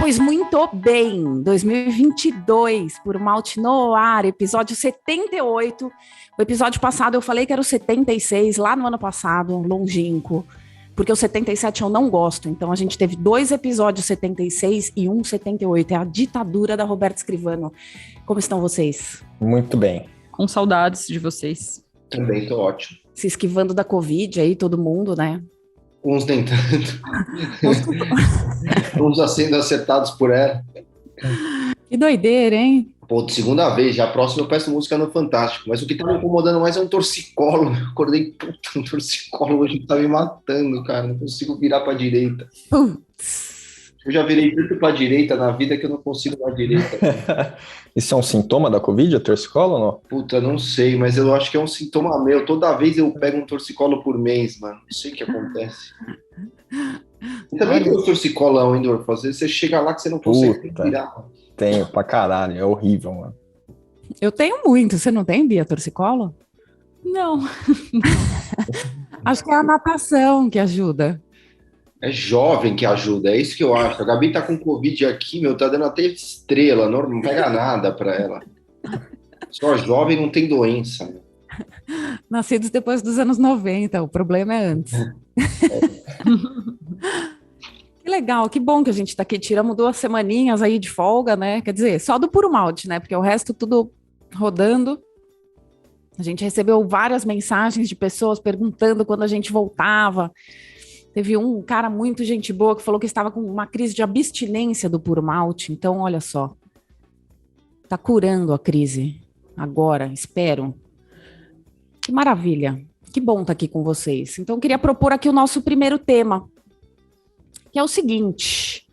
Pois muito bem, 2022, por Malte no Ar, episódio 78. O episódio passado eu falei que era o 76, lá no ano passado, longínquo, porque o 77 eu não gosto. Então a gente teve 2 episódios 76 e um 78. É a ditadura da Roberta Scrivano. Como estão vocês? Muito bem. Com saudades de vocês. Também tô ótimo. Se esquivando da Covid aí, todo mundo, né? Uns nem tanto. Uns sendo acertados por ela. Que doideira, hein? Pô, segunda vez, já a próxima eu peço música no Fantástico. Mas o que tá me incomodando mais é um torcicolo. Eu acordei, puta, um torcicolo hoje tá me matando, cara. Não consigo virar pra direita. Putz. Eu já virei tanto pra direita na vida que eu não consigo pra direita. Isso é um sintoma da Covid, a torcicolo ou não? Puta, não sei, mas eu acho que é um sintoma meu. Toda vez eu pego um torcicolo por mês, mano. Não sei o que acontece. E também tem o torcicolão, hein, Dorfo? Às vezes você chega lá que você não consegue virar. Tenho pra caralho, é horrível, mano. Eu tenho muito. Você não tem, Bia, torcicolo? Não. Acho que é a natação que ajuda. É jovem que ajuda, é isso que eu acho. A Gabi tá com Covid aqui, meu, tá dando até estrela, não pega nada pra ela. Só jovem não tem doença. Meu. Nascidos depois dos anos 90, o problema é antes. Que legal, que bom que a gente tá aqui. Tiramos 2 semaninhas aí de folga, né? Quer dizer, só do Puro Malte, né? Porque o resto tudo rodando. A gente recebeu várias mensagens de pessoas perguntando quando a gente voltava. Teve um cara muito gente boa que falou que estava com uma crise de abstinência do Puro Malte. Então, olha só. Tá curando a crise agora, espero. Que maravilha. Que bom estar aqui com vocês. Então, eu queria propor aqui o nosso primeiro tema, que é o seguinte.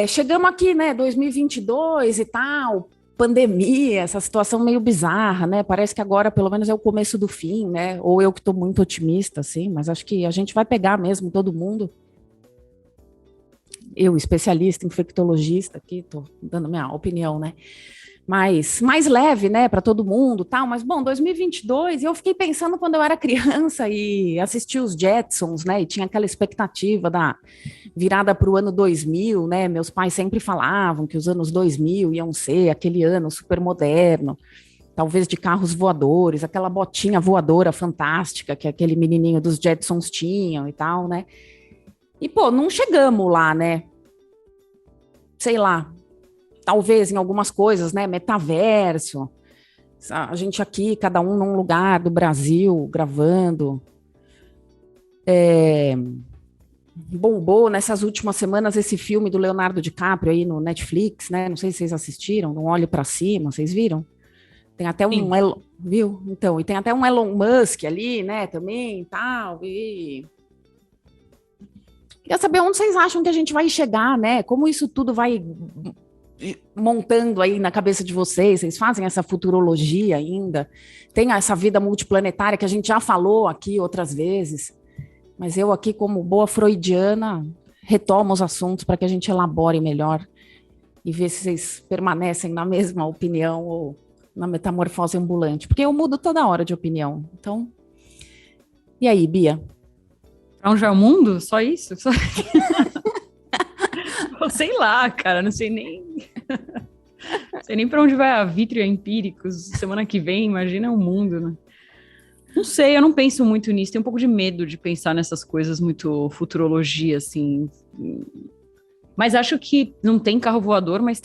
Chegamos aqui, né, 2022 e tal, pandemia, essa situação meio bizarra, né? Parece que agora, pelo menos, é o começo do fim, né? Ou eu que estou muito otimista, assim, mas acho que a gente vai pegar mesmo todo mundo. Eu, especialista, infectologista, aqui, estou dando minha opinião, né? Mas mais leve, né, para todo mundo, tal. Mas, bom, 2022, eu fiquei pensando quando eu era criança e assisti os Jetsons, né, e tinha aquela expectativa da virada para o ano 2000, né, meus pais sempre falavam que os anos 2000 iam ser aquele ano super moderno, talvez de carros voadores, aquela botinha voadora fantástica que aquele menininho dos Jetsons tinham e tal, né. E, pô, não chegamos lá, né, sei lá, talvez em algumas coisas, né, metaverso, a gente aqui, cada um num lugar do Brasil, gravando, bombou nessas últimas semanas esse filme do Leonardo DiCaprio aí no Netflix, né, não sei se vocês assistiram, Não Olhe Pra Cima, vocês viram? Tem até viu? Então, e tem até um Elon Musk ali, né, também, tal, e... Queria saber onde vocês acham que a gente vai chegar, né, como isso tudo vai montando aí na cabeça de vocês fazem essa futurologia ainda, tem essa vida multiplanetária que a gente já falou aqui outras vezes, mas eu aqui como boa freudiana retomo os assuntos para que a gente elabore melhor e ver se vocês permanecem na mesma opinião ou na metamorfose ambulante, porque eu mudo toda hora de opinião, então e aí, Bia? Pra onde é o mundo? Só isso? Só... Sei lá, cara, não sei nem pra onde vai a Vitria Empíricos semana que vem, imagina o mundo, né? Não sei, eu não penso muito nisso, tenho um pouco de medo de pensar nessas coisas muito futurologia, assim, mas acho que não tem carro voador, mas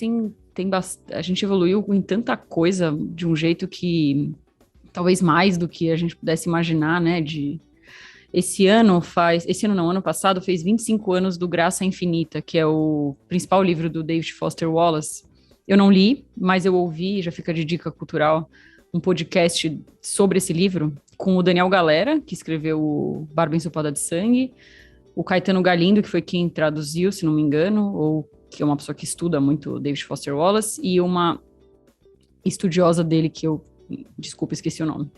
a gente evoluiu em tanta coisa de um jeito que talvez mais do que a gente pudesse imaginar, né, ano passado, fez 25 anos do Graça Infinita, que é o principal livro do David Foster Wallace. Eu não li, mas eu ouvi, já fica de dica cultural, um podcast sobre esse livro, com o Daniel Galera, que escreveu o Barba Ensopada de Sangue, o Caetano Galindo, que foi quem traduziu, se não me engano, ou que é uma pessoa que estuda muito o David Foster Wallace, e uma estudiosa dele, desculpa, esqueci o nome.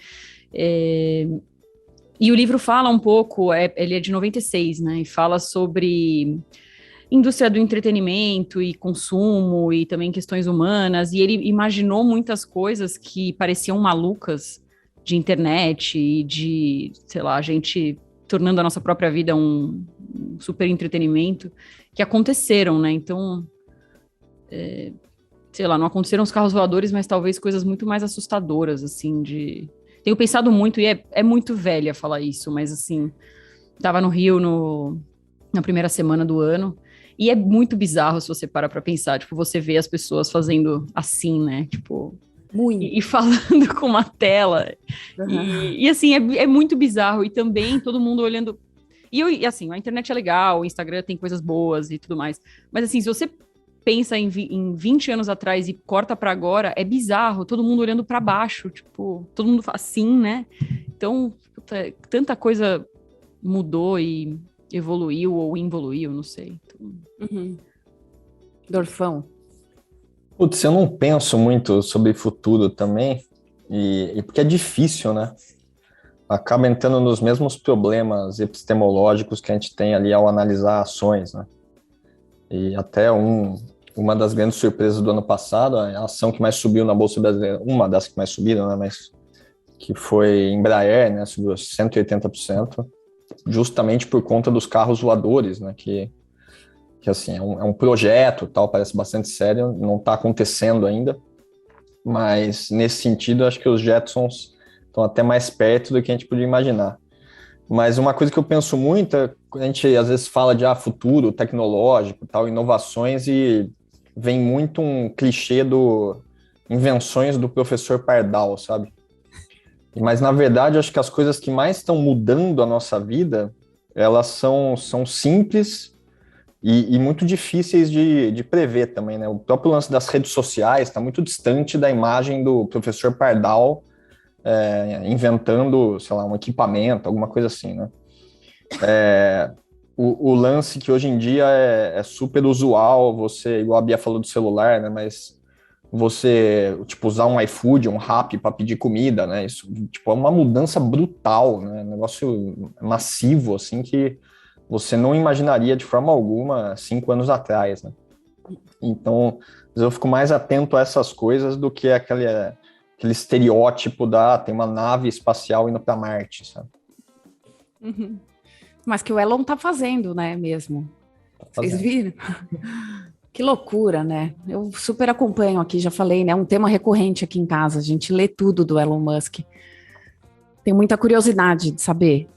E o livro fala um pouco, ele é de 96, né, e fala sobre indústria do entretenimento e consumo e também questões humanas, e ele imaginou muitas coisas que pareciam malucas de internet e de, sei lá, gente tornando a nossa própria vida um super entretenimento, que aconteceram, né? Então, sei lá, não aconteceram os carros voadores, mas talvez coisas muito mais assustadoras, assim, Tenho pensado muito, e é muito velha falar isso, mas assim, tava no Rio na primeira semana do ano, e é muito bizarro se você para pra pensar, tipo, você vê as pessoas fazendo assim, né? Tipo, Muito. e falando com uma tela. E assim, é muito bizarro. E também todo mundo olhando. E assim, a internet é legal, o Instagram tem coisas boas e tudo mais. Mas assim, se você pensa em 20 anos atrás e corta pra agora, é bizarro. Todo mundo olhando pra baixo, tipo, todo mundo assim, né? Então, puta, tanta coisa mudou e evoluiu ou involuiu, não sei. Então... Dorfão. Putz, eu não penso muito sobre futuro também, e porque é difícil, né? Acaba entrando nos mesmos problemas epistemológicos que a gente tem ali ao analisar ações, né? E até uma das grandes surpresas do ano passado, a ação que mais subiu na Bolsa Brasileira, uma das que mais subiram, né? Mas que foi Embraer, né? Subiu 180%, justamente por conta dos carros voadores, né? Que assim, é um projeto, tal, parece bastante sério, não está acontecendo ainda, mas nesse sentido, acho que os Jetsons estão até mais perto do que a gente podia imaginar. Mas uma coisa que eu penso muito é, a gente às vezes fala de futuro tecnológico, tal, inovações, e vem muito um clichê do invenções do professor Pardal, sabe? Mas, na verdade, acho que as coisas que mais estão mudando a nossa vida, elas são simples e muito difíceis de prever também, né? O próprio lance das redes sociais está muito distante da imagem do professor Pardal inventando, sei lá, um equipamento, alguma coisa assim, né? O lance que hoje em dia é super usual, você, igual a Bia falou do celular, né? Mas você, tipo, usar um iFood, um Rappi para pedir comida, né? Isso, tipo, é uma mudança brutal, né? Um negócio massivo, assim, que você não imaginaria de forma alguma 5 anos atrás, né? Então, eu fico mais atento a essas coisas do que aquele estereótipo tem uma nave espacial indo para Marte, sabe? Mas que o Elon tá fazendo, né, mesmo. Vocês viram? Que loucura, né? Eu super acompanho aqui, já falei, né? Um tema recorrente aqui em casa. A gente lê tudo do Elon Musk. Tem muita curiosidade de saber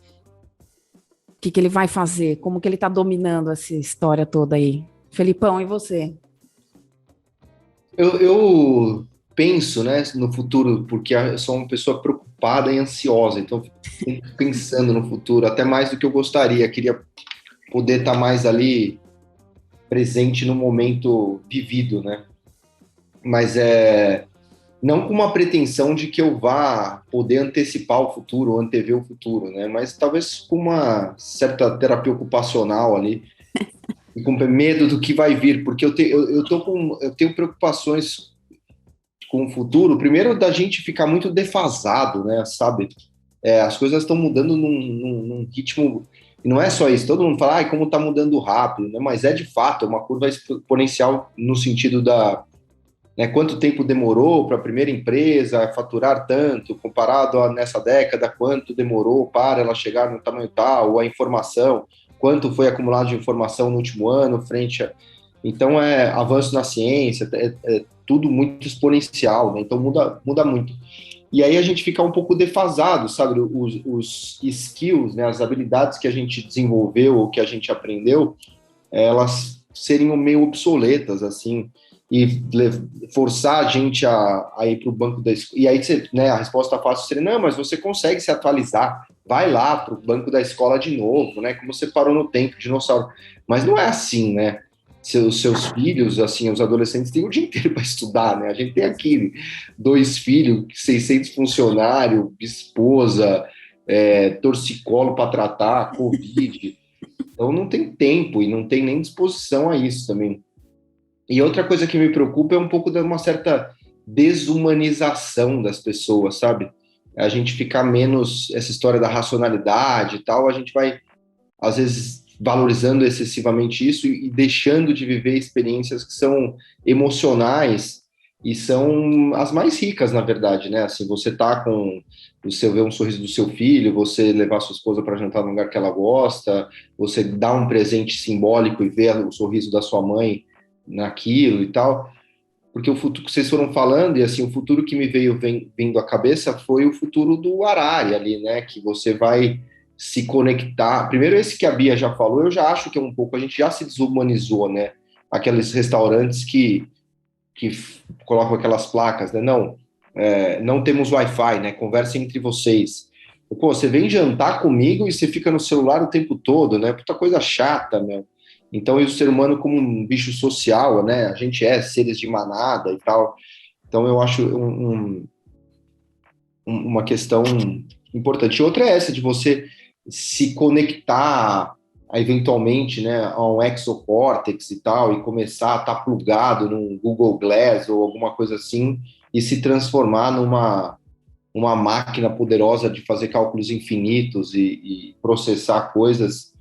o que ele vai fazer, como que ele tá dominando essa história toda aí. Felipão, e você? Eu penso, né, no futuro, porque eu sou uma pessoa preocupada e ansiosa, então fico pensando no futuro, até mais do que eu gostaria. Queria poder estar mais ali presente no momento vivido, né? Mas não com uma pretensão de que eu vá poder antecipar o futuro, ou antever o futuro, né? Mas talvez com uma certa terapia ocupacional ali, e com medo do que vai vir, porque eu tenho preocupações com o futuro, primeiro da gente ficar muito defasado, né, sabe? As coisas estão mudando num ritmo, e não é só isso, todo mundo fala, como está mudando rápido, né? Mas de fato, é uma curva exponencial no sentido né, quanto tempo demorou para a primeira empresa faturar tanto, comparado nessa década, quanto demorou para ela chegar no tamanho tal, ou a informação, quanto foi acumulado de informação no último ano, Então, avanço na ciência, tudo muito exponencial, né? Então muda muito. E aí a gente fica um pouco defasado, sabe? Os skills, né? As habilidades que a gente desenvolveu ou que a gente aprendeu, elas seriam meio obsoletas, assim, e forçar a gente a ir para o banco da escola. E aí, né, a resposta fácil seria, não, mas você consegue se atualizar, vai lá para o banco da escola de novo, né? Como você parou no tempo, dinossauro. Mas não é assim, né? Seus filhos, assim, os adolescentes têm o dia inteiro para estudar, né? A gente tem aqui 2 filhos, 600 funcionários, esposa, torcicolo para tratar, Covid. Então não tem tempo e não tem nem disposição a isso também. E outra coisa que me preocupa é um pouco de uma certa desumanização das pessoas, sabe? A gente ficar menos essa história da racionalidade e tal, a gente vai, às vezes, valorizando excessivamente isso e deixando de viver experiências que são emocionais e são as mais ricas, na verdade, né? Assim, você vê um sorriso do seu filho, você levar sua esposa para jantar no lugar que ela gosta, você dá um presente simbólico e ver o sorriso da sua mãe naquilo e tal. Porque o futuro que vocês foram falando, e assim, o futuro que me veio vindo à cabeça foi o futuro do Harari ali, né? Que você vai se conectar. Primeiro, esse que a Bia já falou, eu já acho que é um pouco, a gente já se desumanizou, né? Aqueles restaurantes que colocam aquelas placas, né? Não, não temos Wi-Fi, né? Conversem entre vocês. Pô, você vem jantar comigo e você fica no celular o tempo todo, né? Puta coisa chata, meu. Então, o ser humano como um bicho social, né? A gente é seres de manada e tal. Então, eu acho uma questão importante. Outra é essa, de você se conectar eventualmente, né, a um exocórtex e tal, e começar a estar plugado num Google Glass ou alguma coisa assim, e se transformar uma máquina poderosa de fazer cálculos infinitos e processar coisas.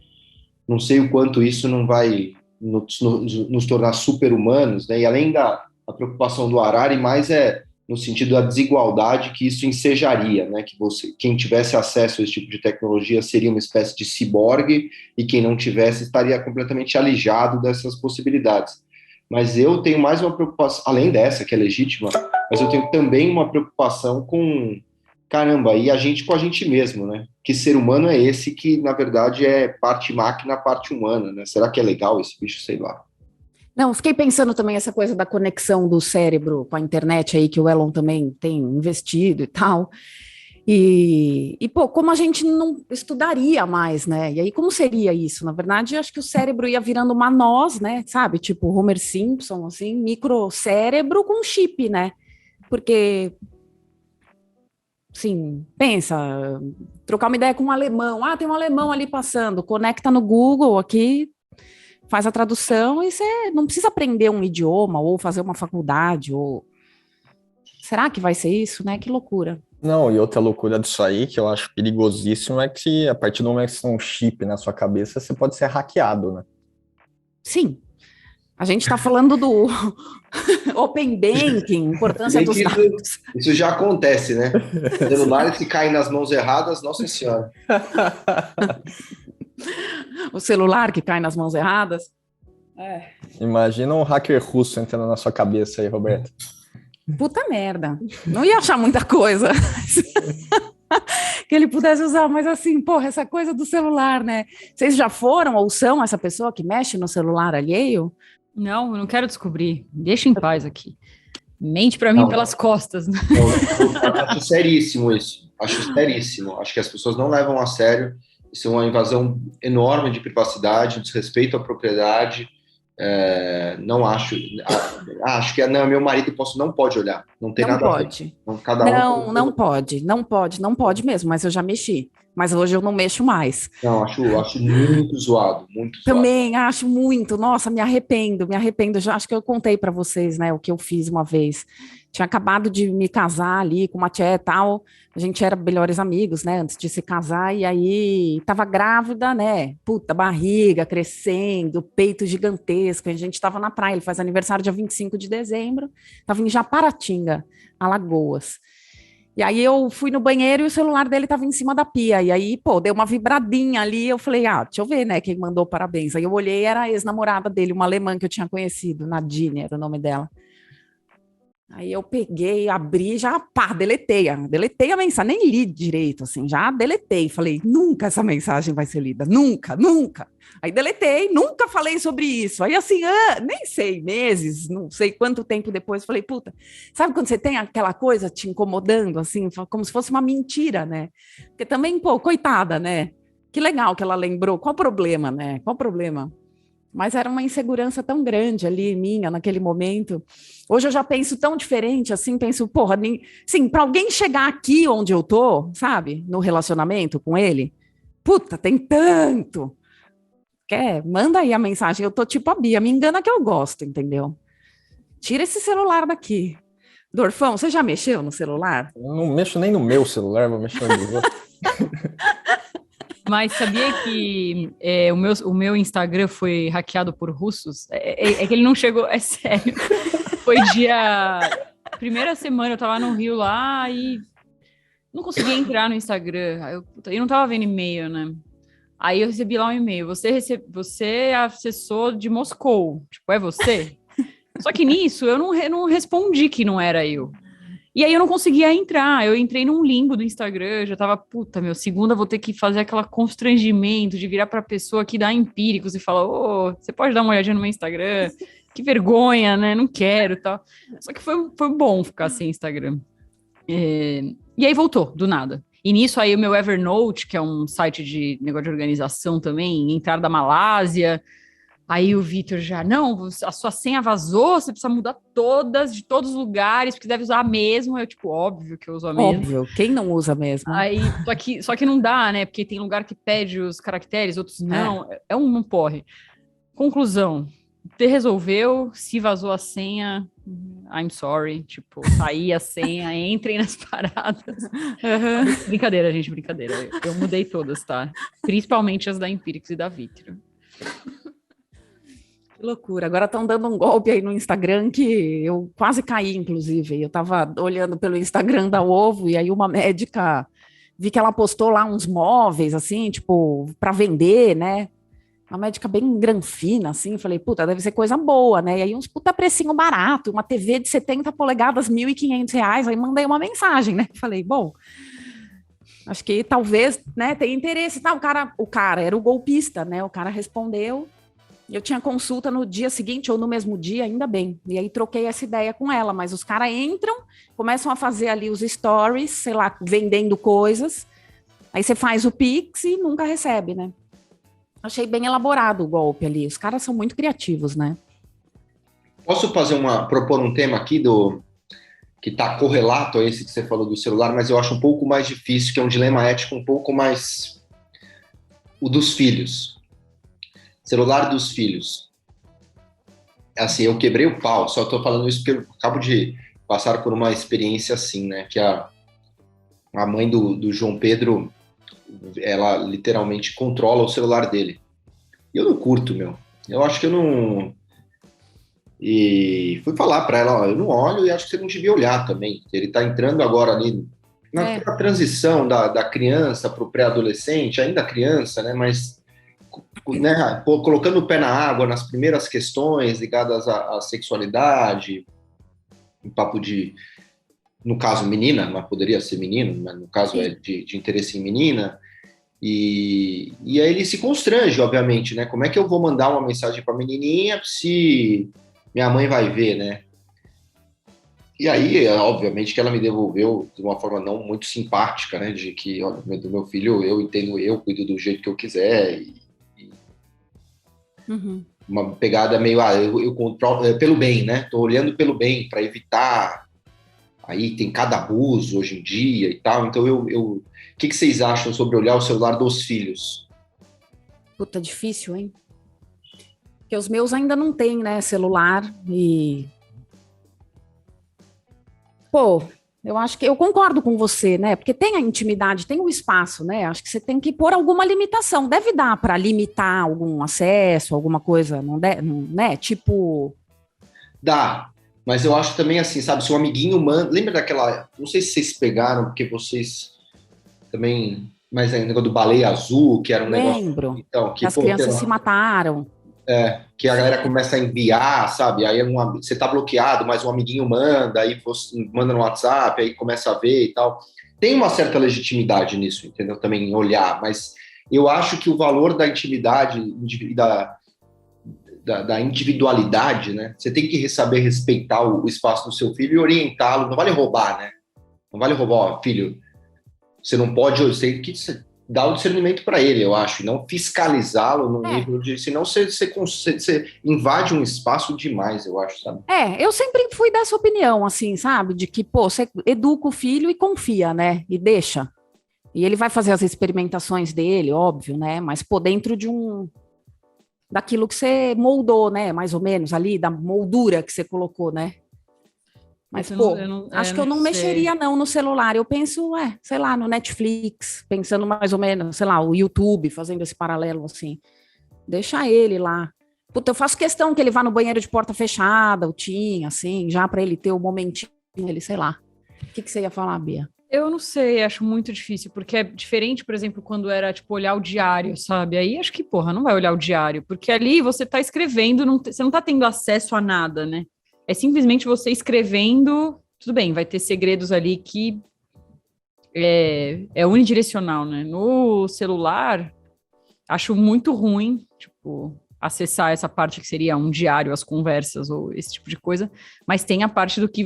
Não sei o quanto isso não vai nos tornar super-humanos, né? E além da preocupação do Harari, mais no sentido da desigualdade que isso ensejaria, né? Que quem tivesse acesso a esse tipo de tecnologia seria uma espécie de ciborgue e quem não tivesse estaria completamente alijado dessas possibilidades. Mas eu tenho mais uma preocupação, além dessa, que é legítima, mas eu tenho também uma preocupação com, caramba, e a gente com a gente mesmo, né? Que ser humano é esse que, na verdade, é parte máquina, parte humana, né? Será que é legal esse bicho? Sei lá. Não, fiquei pensando também essa coisa da conexão do cérebro com a internet aí, que o Elon também tem investido e tal. Pô, como a gente não estudaria mais, né? E aí, como seria isso? Na verdade, eu acho que o cérebro ia virando uma noz, né? Sabe? Tipo Homer Simpson, assim, microcérebro com chip, né? Porque, sim, pensa, trocar uma ideia com um alemão. Ah, tem um alemão ali passando, conecta no Google aqui, faz a tradução e você não precisa aprender um idioma ou fazer uma faculdade. Será que vai ser isso, né? Que loucura. Não, e outra loucura disso aí, que eu acho perigosíssimo, é que a partir do momento que você tem um chip na sua cabeça, você pode ser hackeado, né? Sim. A gente está falando do Open Banking, importância dos dados. Isso já acontece, né? Celulares que caem nas mãos erradas, nossa senhora. O celular que cai nas mãos erradas. Imagina um hacker russo entrando na sua cabeça aí, Roberto. Puta merda. Não ia achar muita coisa que ele pudesse usar, mas assim, porra, essa coisa do celular, né? Vocês já foram ou são essa pessoa que mexe no celular alheio? Não, eu não quero descobrir. Deixa em paz aqui. Mente para mim pelas costas. Eu acho seríssimo isso. Acho seríssimo. Acho que as pessoas não levam a sério. Isso é uma invasão enorme de privacidade, desrespeito à propriedade. Não acho. Acho que não, meu marido não pode olhar. Não tem nada pode. A ver. Cada um não pode mesmo, mas eu já mexi. Mas hoje eu não mexo mais. Não, acho muito zoado, muito zoado. Também acho muito. Nossa, me arrependo. Já acho que eu contei para vocês, né, o que eu fiz uma vez. Tinha acabado de me casar ali com uma tia e tal. A gente era melhores amigos, né, antes de se casar. E aí tava grávida, né? Puta, barriga crescendo, peito gigantesco. A gente tava na praia. Ele faz aniversário dia 25 de dezembro. Tava em Japaratinga, Alagoas. E aí eu fui no banheiro e o celular dele estava em cima da pia. E aí, pô, deu uma vibradinha ali. Eu falei, deixa eu ver, né, quem mandou parabéns. Aí eu olhei, era a ex-namorada dele, uma alemã que eu tinha conhecido, Nadine era o nome dela. Aí eu peguei, abri, já, deletei a mensagem, nem li direito, assim, já deletei. Falei, nunca essa mensagem vai ser lida, nunca. Aí deletei, nunca falei sobre isso. Aí assim, nem sei, meses, não sei quanto tempo depois, falei, puta, sabe quando você tem aquela coisa te incomodando, assim, como se fosse uma mentira, né? Porque também, pô, coitada, né? Que legal que ela lembrou, qual o problema, né? Qual o problema? Mas era uma insegurança tão grande ali, minha, naquele momento. Hoje eu já penso tão diferente, assim, penso, porra, sim, para alguém chegar aqui onde eu tô, sabe, no relacionamento com ele, puta, tem tanto. Manda aí a mensagem, eu tô tipo a Bia, me engana que eu gosto, entendeu? Tira esse celular daqui. Dorfão, você já mexeu no celular? Eu não mexo nem no meu celular, vou mexer no outro. Mas sabia que o meu Instagram foi hackeado por russos? É que ele não chegou, é sério. Foi primeira semana, eu tava no Rio lá e não conseguia entrar no Instagram. Eu não tava vendo e-mail, né? Aí eu recebi lá um e-mail. Você é assessor de Moscou. Tipo, é você? Só que nisso eu não respondi que não era eu. E aí eu não conseguia entrar. Eu entrei num limbo do Instagram. Já tava, puta, segunda vou ter que fazer aquele constrangimento de virar pra pessoa que dá empíricos e falar: ô, você pode dar uma olhadinha no meu Instagram? Que vergonha, né? Não quero, tal. Só que foi bom ficar sem Instagram. E aí voltou, do nada. E nisso aí o meu Evernote, que é um site de negócio de organização também, entraram da Malásia. Aí o Vitor já, não, a sua senha vazou, você precisa mudar todas, de todos os lugares, porque deve usar a mesma. Eu, tipo, óbvio que eu uso a mesma. Óbvio, quem não usa mesmo? Aí, só que não dá, né? Porque tem lugar que pede os caracteres, outros não. É um porre. Conclusão. Você resolveu, se vazou a senha, I'm sorry, tipo, saí a senha, entrem nas paradas. Uhum. Brincadeira, gente, brincadeira. Eu mudei todas, tá? Principalmente as da Empíricos e da Vitro. Que loucura. Agora estão dando um golpe aí no Instagram que eu quase caí, inclusive. Eu estava olhando pelo Instagram da Ovo e aí uma médica, vi que ela postou lá uns móveis, assim, tipo, para vender, né? Uma médica bem granfina, assim, falei, puta, deve ser coisa boa, né? E aí uns puta precinho barato, uma TV de 70 polegadas, R$ 1.500, aí mandei uma mensagem, né? Falei, bom, acho que talvez, né, tenha interesse. Tá, o cara era o golpista, né? O cara respondeu, eu tinha consulta no dia seguinte ou no mesmo dia, ainda bem. E aí troquei essa ideia com ela, mas os caras entram, começam a fazer ali os stories, sei lá, vendendo coisas, aí você faz o Pix e nunca recebe, né? Achei bem elaborado o golpe ali. Os caras são muito criativos, né? Posso propor um tema aqui que está correlato a esse que você falou do celular, mas eu acho um pouco mais difícil, que é um dilema ético um pouco mais o dos filhos. Celular dos filhos. Assim, eu quebrei o pau, só estou falando isso porque eu acabo de passar por uma experiência assim, né? Que a mãe do João Pedro, ela literalmente controla o celular dele. E eu não curto, meu. Eu acho que eu não... E fui falar para ela, ó, eu não olho e acho que você não devia olhar também. Ele está entrando agora ali na transição da criança para o pré-adolescente, ainda criança, né? Mas né, colocando o pé na água nas primeiras questões ligadas à sexualidade, um papo de, no caso, menina, mas poderia ser menino, mas no caso é de interesse em menina. E aí ele se constrange, obviamente, né? Como é que eu vou mandar uma mensagem para a menininha se minha mãe vai ver, né? E aí, obviamente, que ela me devolveu de uma forma não muito simpática, né? De que, olha, do meu filho, eu entendo, eu cuido do jeito que eu quiser. Uhum. Uma pegada meio, eu controlo, pelo bem, né? Tô olhando pelo bem, para evitar. Aí tem cada abuso hoje em dia e tal. Então, o que vocês acham sobre olhar o celular dos filhos? Puta, difícil, hein? Porque os meus ainda não têm, né, celular e... Pô, eu acho que eu concordo com você, né? Porque tem a intimidade, tem o espaço, né? Acho que você tem que pôr alguma limitação. Deve dar para limitar algum acesso, alguma coisa, não, né? Tipo... Dá. Mas eu acho também assim, sabe, se um amiguinho manda... Lembra daquela... Não sei se vocês pegaram, porque vocês também... Mas é o negócio do Baleia Azul, que era um negócio... Lembro. Então, que as crianças se mataram. Que a galera começa a enviar, sabe? Aí você tá bloqueado, mas um amiguinho manda, aí você manda no WhatsApp, aí começa a ver e tal. Tem uma certa legitimidade nisso, entendeu? Também em olhar, mas eu acho que o valor da intimidade e da individualidade, né? Você tem que saber respeitar o espaço do seu filho e orientá-lo. Não vale roubar, né? Não vale roubar, ó, filho. Você não pode, eu sei que dar o discernimento para ele, eu acho, e não fiscalizá-lo no nível de... Senão você invade um espaço demais, eu acho, sabe? Eu sempre fui dessa opinião, assim, sabe? De que, pô, você educa o filho e confia, né? E deixa. E ele vai fazer as experimentações dele, óbvio, né? Mas, pô, dentro de daquilo que você moldou, né? Mais ou menos ali, da moldura que você colocou, né? Mas, pô, acho que eu não mexeria, não, no celular. Eu penso, sei lá, no Netflix, pensando mais ou menos, sei lá, o YouTube, fazendo esse paralelo, assim. Deixa ele lá. Puta, eu faço questão que ele vá no banheiro de porta fechada, o Tim, assim, já para ele ter o momentinho dele, sei lá. O que você ia falar, Bia? Eu não sei, acho muito difícil, porque é diferente, por exemplo, quando era, tipo, olhar o diário, sabe? Aí acho que, porra, não vai olhar o diário, porque ali você tá escrevendo, você não tá tendo acesso a nada, né? É simplesmente você escrevendo, tudo bem, vai ter segredos ali que é unidirecional, né? No celular, acho muito ruim, tipo, acessar essa parte que seria um diário, as conversas ou esse tipo de coisa, mas tem a parte do que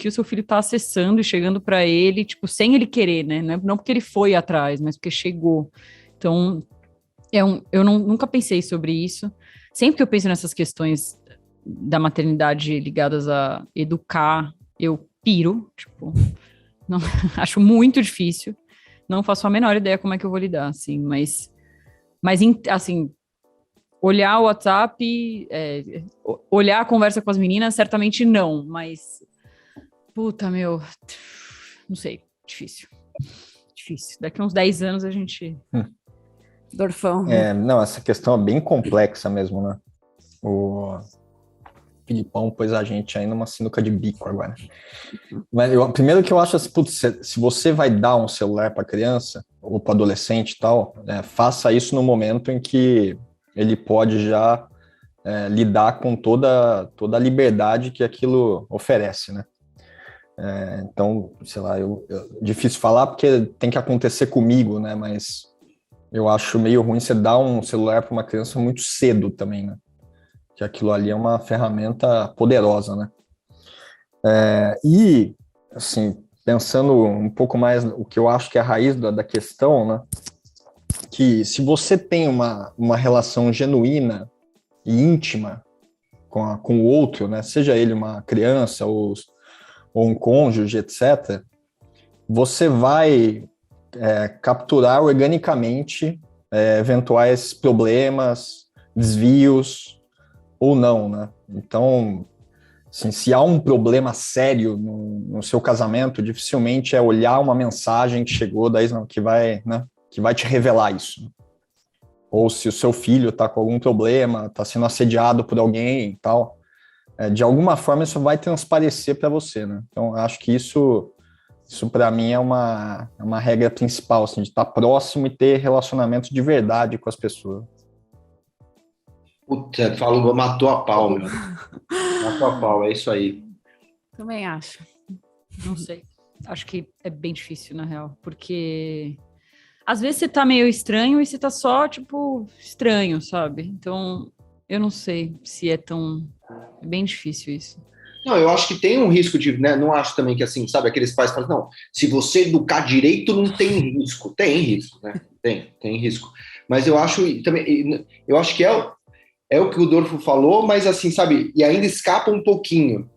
o seu filho está acessando e chegando para ele, tipo, sem ele querer, né? Não porque ele foi atrás, mas porque chegou. Então, eu nunca pensei sobre isso. Sempre que eu penso nessas questões da maternidade ligadas a educar, eu piro, tipo, não, acho muito difícil. Não faço a menor ideia como é que eu vou lidar, assim, mas assim, olhar o WhatsApp, olhar a conversa com as meninas, certamente não, mas puta, meu, não sei, difícil. Daqui a uns 10 anos a gente... Dorfão. Não, essa questão é bem complexa mesmo, né? O Filipão pôs a gente aí numa sinuca de bico agora. Mas primeiro que eu acho assim, putz, se você vai dar um celular para criança ou para adolescente e tal, faça isso no momento em que ele pode já lidar com toda a liberdade que aquilo oferece, né? Então, sei lá, difícil falar porque tem que acontecer comigo, né? Mas eu acho meio ruim você dar um celular para uma criança muito cedo também, né? Que aquilo ali é uma ferramenta poderosa, né? E, assim, pensando um pouco mais o que eu acho que é a raiz da questão, né? Que se você tem uma relação genuína e íntima com o outro, né? Seja ele uma criança ou um cônjuge, etc., você vai capturar organicamente eventuais problemas, desvios ou não, né? Então, assim, se há um problema sério no seu casamento, dificilmente é olhar uma mensagem que chegou daí que vai te revelar isso. Ou se o seu filho está com algum problema, está sendo assediado por alguém e tal, de alguma forma isso vai transparecer para você, né? Então, acho que isso para mim é uma regra principal, assim, de estar próximo e ter relacionamento de verdade com as pessoas. Puta, matou a pau, meu. Matou a pau, é isso aí. Também acho. Não sei. Acho que é bem difícil, na real, porque às vezes você tá meio estranho e você tá só, tipo, estranho, sabe? Então, eu não sei se é tão... É bem difícil isso. Não, eu acho que tem um risco de, né? Não acho também que assim, sabe, aqueles pais falam, não, se você educar direito, não tem risco. Tem risco, né? Tem risco. Mas eu acho também, eu acho que é o que o Dorfo falou, mas assim, sabe, e ainda escapa um pouquinho,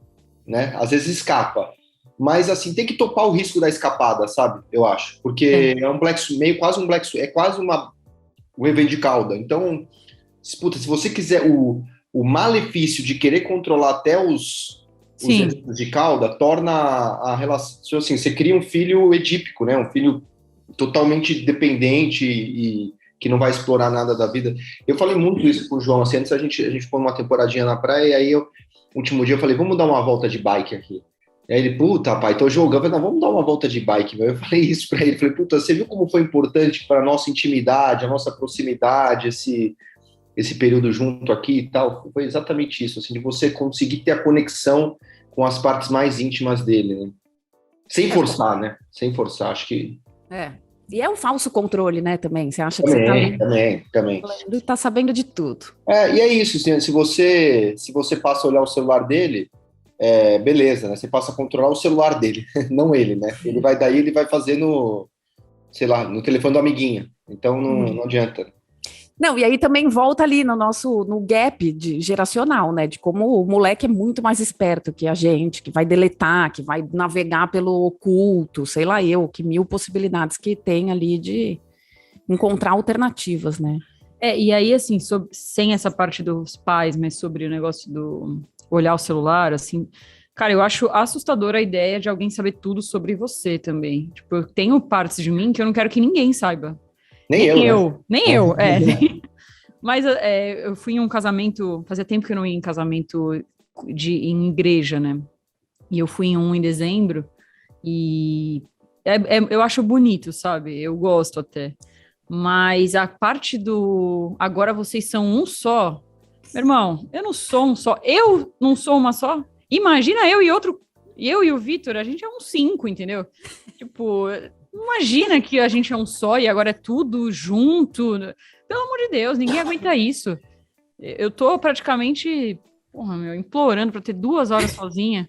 né? Às vezes escapa. Mas assim, tem que topar o risco da escapada, sabe? Eu acho. Porque é um quase um black, é quase um EV de cauda. Então, se você quiser o malefício de querer controlar até os eventos de cauda, torna a relação, assim, você cria um filho edípico, né? Um filho totalmente dependente e que não vai explorar nada da vida. Eu falei muito isso com o João, assim, antes a gente foi uma temporadinha na praia, e aí último dia eu falei, vamos dar uma volta de bike aqui. E aí ele, puta, pai, tô jogando. Eu falei, não, vamos dar uma volta de bike, meu. Eu falei isso pra ele, falei, puta, você viu como foi importante para a nossa intimidade, a nossa proximidade, esse período junto aqui e tal? Foi exatamente isso, assim, de você conseguir ter a conexão com as partes mais íntimas dele, né? Sem forçar, né? Sem forçar, acho que... E é um falso controle, né, também. Você acha que você também. Tá sabendo de tudo. E é isso, assim, se você passa a olhar o celular dele, beleza, né? Você passa a controlar o celular dele, não ele, né? Ele vai fazer sei lá, no telefone do amiguinho. Então não adianta. Não, e aí também volta ali no gap geracional, né? De como o moleque é muito mais esperto que a gente, que vai deletar, que vai navegar pelo oculto, sei lá que mil possibilidades que tem ali de encontrar alternativas, né? E aí, assim, sem essa parte dos pais, mas sobre o negócio do olhar o celular, assim, cara, eu acho assustadora a ideia de alguém saber tudo sobre você também. Tipo, eu tenho partes de mim que eu não quero que ninguém saiba. Nem eu. Mas eu fui em um casamento, fazia tempo que eu não ia em casamento em igreja, né? E eu fui em um em dezembro, e eu acho bonito, sabe? Eu gosto até. Mas a parte do agora vocês são um só, meu irmão, eu não sou um só. Eu não sou uma só. Imagina eu e o Vitor, a gente é um 5, entendeu? Tipo, imagina que a gente é um só e agora é tudo junto. Pelo amor de Deus, ninguém aguenta isso. Eu tô praticamente, implorando para ter 2 horas sozinha.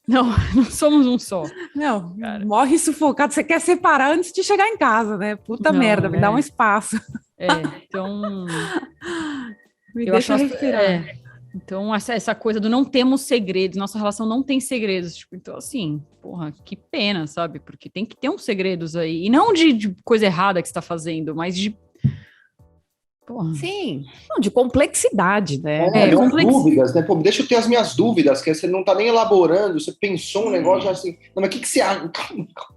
Não, não somos um só. Não, cara. Morre sufocado. Você quer separar antes de chegar em casa, né? Puta merda, me dá um espaço. Então... me deixa respirar. Então, essa coisa do não temos segredos, nossa relação não tem segredos. Tipo, então, assim, que pena, sabe? Porque tem que ter uns segredos aí. E não de coisa errada que você tá fazendo, mas de... Sim, não, de complexidade, né? Dúvidas, né? Pô, deixa eu ter as minhas dúvidas, que você não tá nem elaborando, você pensou um negócio já assim, não, mas o que você acha?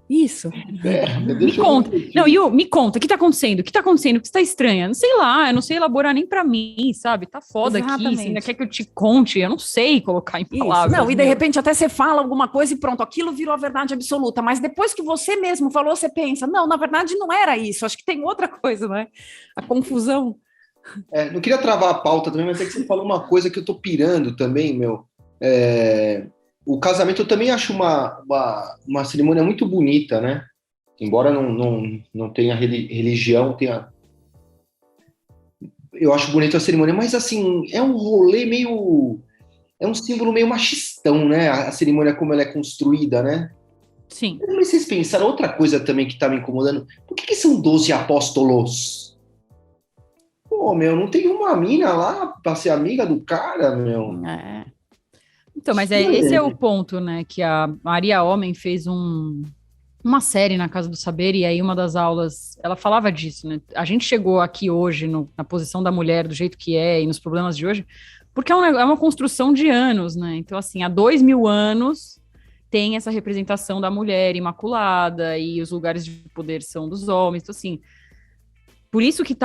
Isso. Me conta. Não, Yu, me conta, o que tá acontecendo? O que tá acontecendo? O que você tá estranha? Não sei lá, eu não sei elaborar nem pra mim, sabe? Tá foda aqui, você ainda quer que eu te conte? Eu não sei colocar em palavras. Não, e de repente até você fala alguma coisa e pronto, aquilo virou a verdade absoluta, mas depois que você mesmo falou, você pensa, não, na verdade não era isso, acho que tem outra coisa, né? A confusão. Não queria travar a pauta também, mas é que você falou uma coisa que eu tô pirando também, meu. O casamento eu também acho uma cerimônia muito bonita, né? Embora não tenha religião, eu acho bonita a cerimônia, mas assim, é um rolê meio... É um símbolo meio machistão, né? A cerimônia como ela é construída, né? Sim. Mas vocês pensaram, outra coisa também que tá me incomodando, por que são 12 apóstolos? Pô, meu, não tem uma mina lá pra ser amiga do cara, meu. Então, mas esse é o ponto, né? Que a Maria Homem fez uma série na Casa do Saber, e aí uma das aulas, ela falava disso, né? A gente chegou aqui hoje na posição da mulher, do jeito que é, e nos problemas de hoje, porque é uma construção de anos, né? Então, assim, há 2000 anos tem essa representação da mulher imaculada, e os lugares de poder são dos homens, então, assim... Por isso que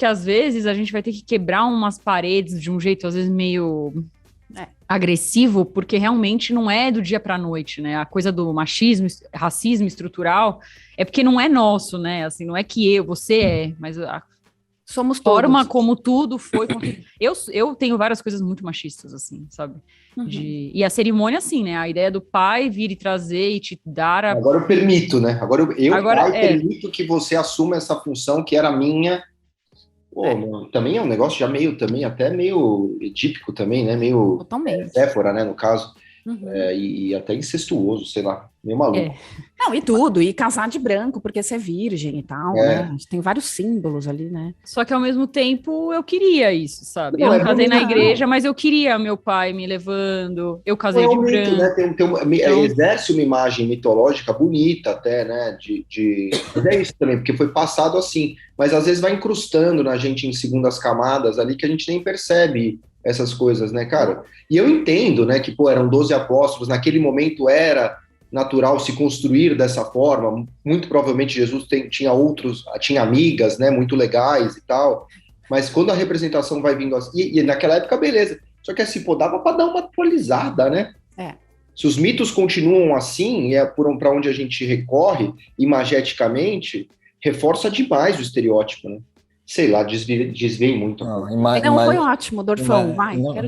às vezes a gente vai ter que quebrar umas paredes de um jeito às vezes meio agressivo, porque realmente não é do dia para a noite, né? A coisa do machismo, racismo estrutural é porque não é nosso, né? Assim, não é que você mas somos todos. A forma como tudo foi. Eu tenho várias coisas muito machistas, assim, sabe? E a cerimônia, assim, né? A ideia do pai vir e trazer e te dar a... Agora eu permito, né? Agora pai, permito que você assuma essa função que era minha. Pô, também é um negócio já meio, também até meio edípico também, né? Meio... Totalmente. Séfora, né? No caso. E até incestuoso, sei lá. Meio maluco. Não, e tudo. E casar de branco, porque você é virgem e tal, né? Tem vários símbolos ali, né? Só que ao mesmo tempo eu queria isso, sabe? Eu não casei na igreja, mas eu queria meu pai me levando. Eu casei de branco. Né? Exerce uma imagem mitológica bonita até, né? Mas é isso também, porque foi passado assim. Mas às vezes vai incrustando na gente em segundas camadas ali que a gente nem percebe essas coisas, né, cara? E eu entendo, né, que, eram 12 apóstolos, naquele momento era natural se construir dessa forma, muito provavelmente Jesus tinha amigas, né, muito legais e tal, mas quando a representação vai vindo assim, e naquela época, beleza, só que assim, dava para dar uma atualizada, né? Se os mitos continuam assim, e é para onde a gente recorre, imageticamente, reforça demais o estereótipo, né? Sei lá, desviei muito. Foi ótimo, Dorfão,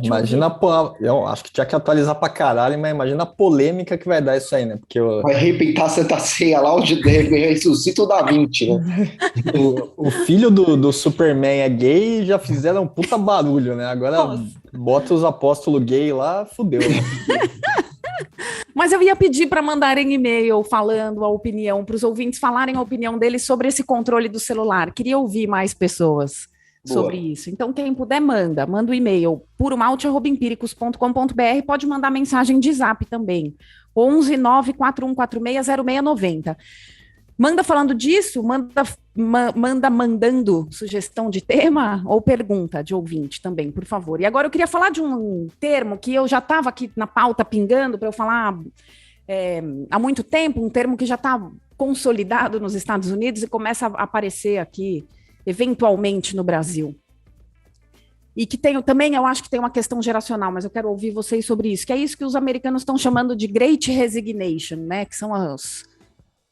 imagina, eu acho que tinha que atualizar pra caralho, mas imagina a polêmica que vai dar isso aí, né? Porque vai arrebentar a Santa Ceia lá, onde ressuscita o Da Vinci, né? o filho do Superman é gay e já fizeram um puta barulho, né? Agora bota os apóstolos gay lá, fudeu. Né? Mas eu ia pedir para mandarem e-mail falando a opinião, para os ouvintes falarem a opinião deles sobre esse controle do celular. Queria ouvir mais pessoas sobre isso. Então, quem puder, manda o e-mail puromalte@empiricus.com.br, pode mandar mensagem de zap também, 11 94146 0690. Manda falando disso, mandando sugestão de tema ou pergunta de ouvinte também, por favor. E agora eu queria falar de um termo que eu já estava aqui na pauta pingando para eu falar há muito tempo, um termo que já está consolidado nos Estados Unidos e começa a aparecer aqui, eventualmente, no Brasil. E que tem também, eu acho que tem uma questão geracional, mas eu quero ouvir vocês sobre isso, que é isso que os americanos estão chamando de Great Resignation, né? Que são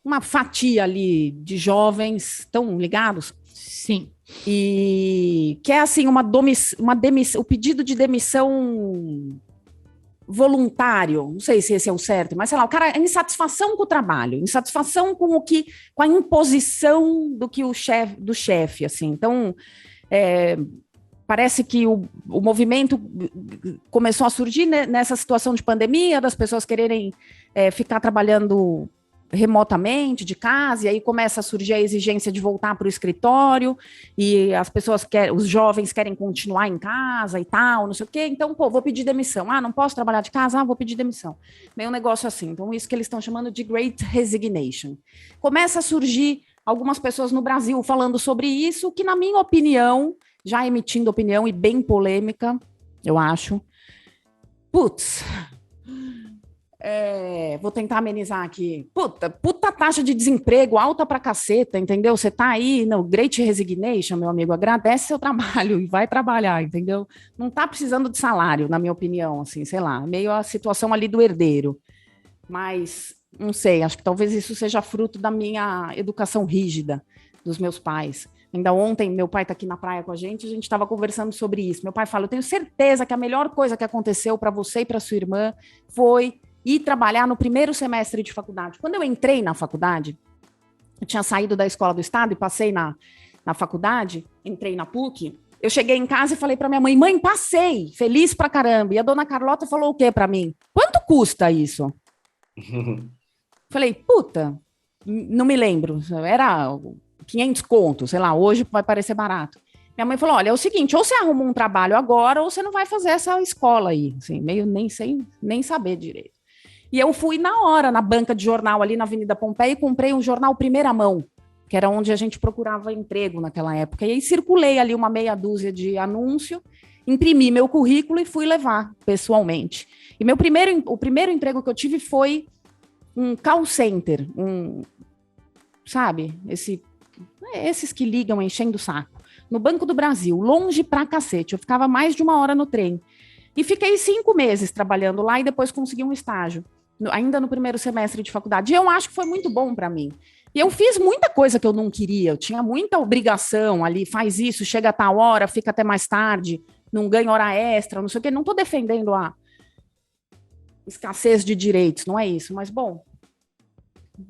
uma fatia ali de jovens, estão ligados? Sim. E que é assim, o pedido de demissão voluntário, não sei se esse é o certo, mas sei lá, o cara, insatisfação com o trabalho, insatisfação com com a imposição do chefe, assim. Então, parece que o movimento começou a surgir nessa situação de pandemia, das pessoas quererem ficar trabalhando remotamente, de casa, e aí começa a surgir a exigência de voltar para o escritório, e as pessoas os jovens querem continuar em casa e tal, não sei o quê, então, vou pedir demissão. Não posso trabalhar de casa? Vou pedir demissão. Meio um negócio assim. Então, isso que eles estão chamando de Great Resignation. Começa a surgir algumas pessoas no Brasil falando sobre isso, que, na minha opinião, já emitindo opinião e bem polêmica, eu acho, vou tentar amenizar aqui. Puta taxa de desemprego alta pra caceta, entendeu? Você tá aí no Great Resignation, meu amigo, agradece seu trabalho e vai trabalhar, entendeu? Não tá precisando de salário, na minha opinião, assim, sei lá, meio a situação ali do herdeiro. Mas, não sei, acho que talvez isso seja fruto da minha educação rígida, dos meus pais. Ainda ontem, meu pai está aqui na praia com a gente estava conversando sobre isso. Meu pai fala, eu tenho certeza que a melhor coisa que aconteceu para você e para sua irmã foi ir trabalhar no primeiro semestre de faculdade. Quando eu entrei na faculdade, eu tinha saído da escola do estado e passei na faculdade, entrei na PUC, eu cheguei em casa e falei para minha mãe, passei, feliz pra caramba. E a dona Carlota falou o quê para mim? Quanto custa isso? Falei, não me lembro, era 500 contos, sei lá, hoje vai parecer barato. Minha mãe falou, olha, é o seguinte, ou você arruma um trabalho agora, ou você não vai fazer essa escola aí, assim, meio nem saber direito. E eu fui na hora, na banca de jornal ali na Avenida Pompeia e comprei um jornal Primeira Mão, que era onde a gente procurava emprego naquela época. E aí circulei ali uma meia dúzia de anúncio, imprimi meu currículo e fui levar pessoalmente. E o primeiro emprego que eu tive foi um call center, sabe, esses que ligam enchendo o saco, no Banco do Brasil, longe pra cacete. Eu ficava mais de 1 hora no trem. E fiquei 5 meses trabalhando lá e depois consegui um estágio, ainda no primeiro semestre de faculdade. E eu acho que foi muito bom para mim. E eu fiz muita coisa que eu não queria, eu tinha muita obrigação ali, faz isso, chega a tal hora, fica até mais tarde, não ganha hora extra, não sei o quê. Não estou defendendo a escassez de direitos, não é isso, mas bom,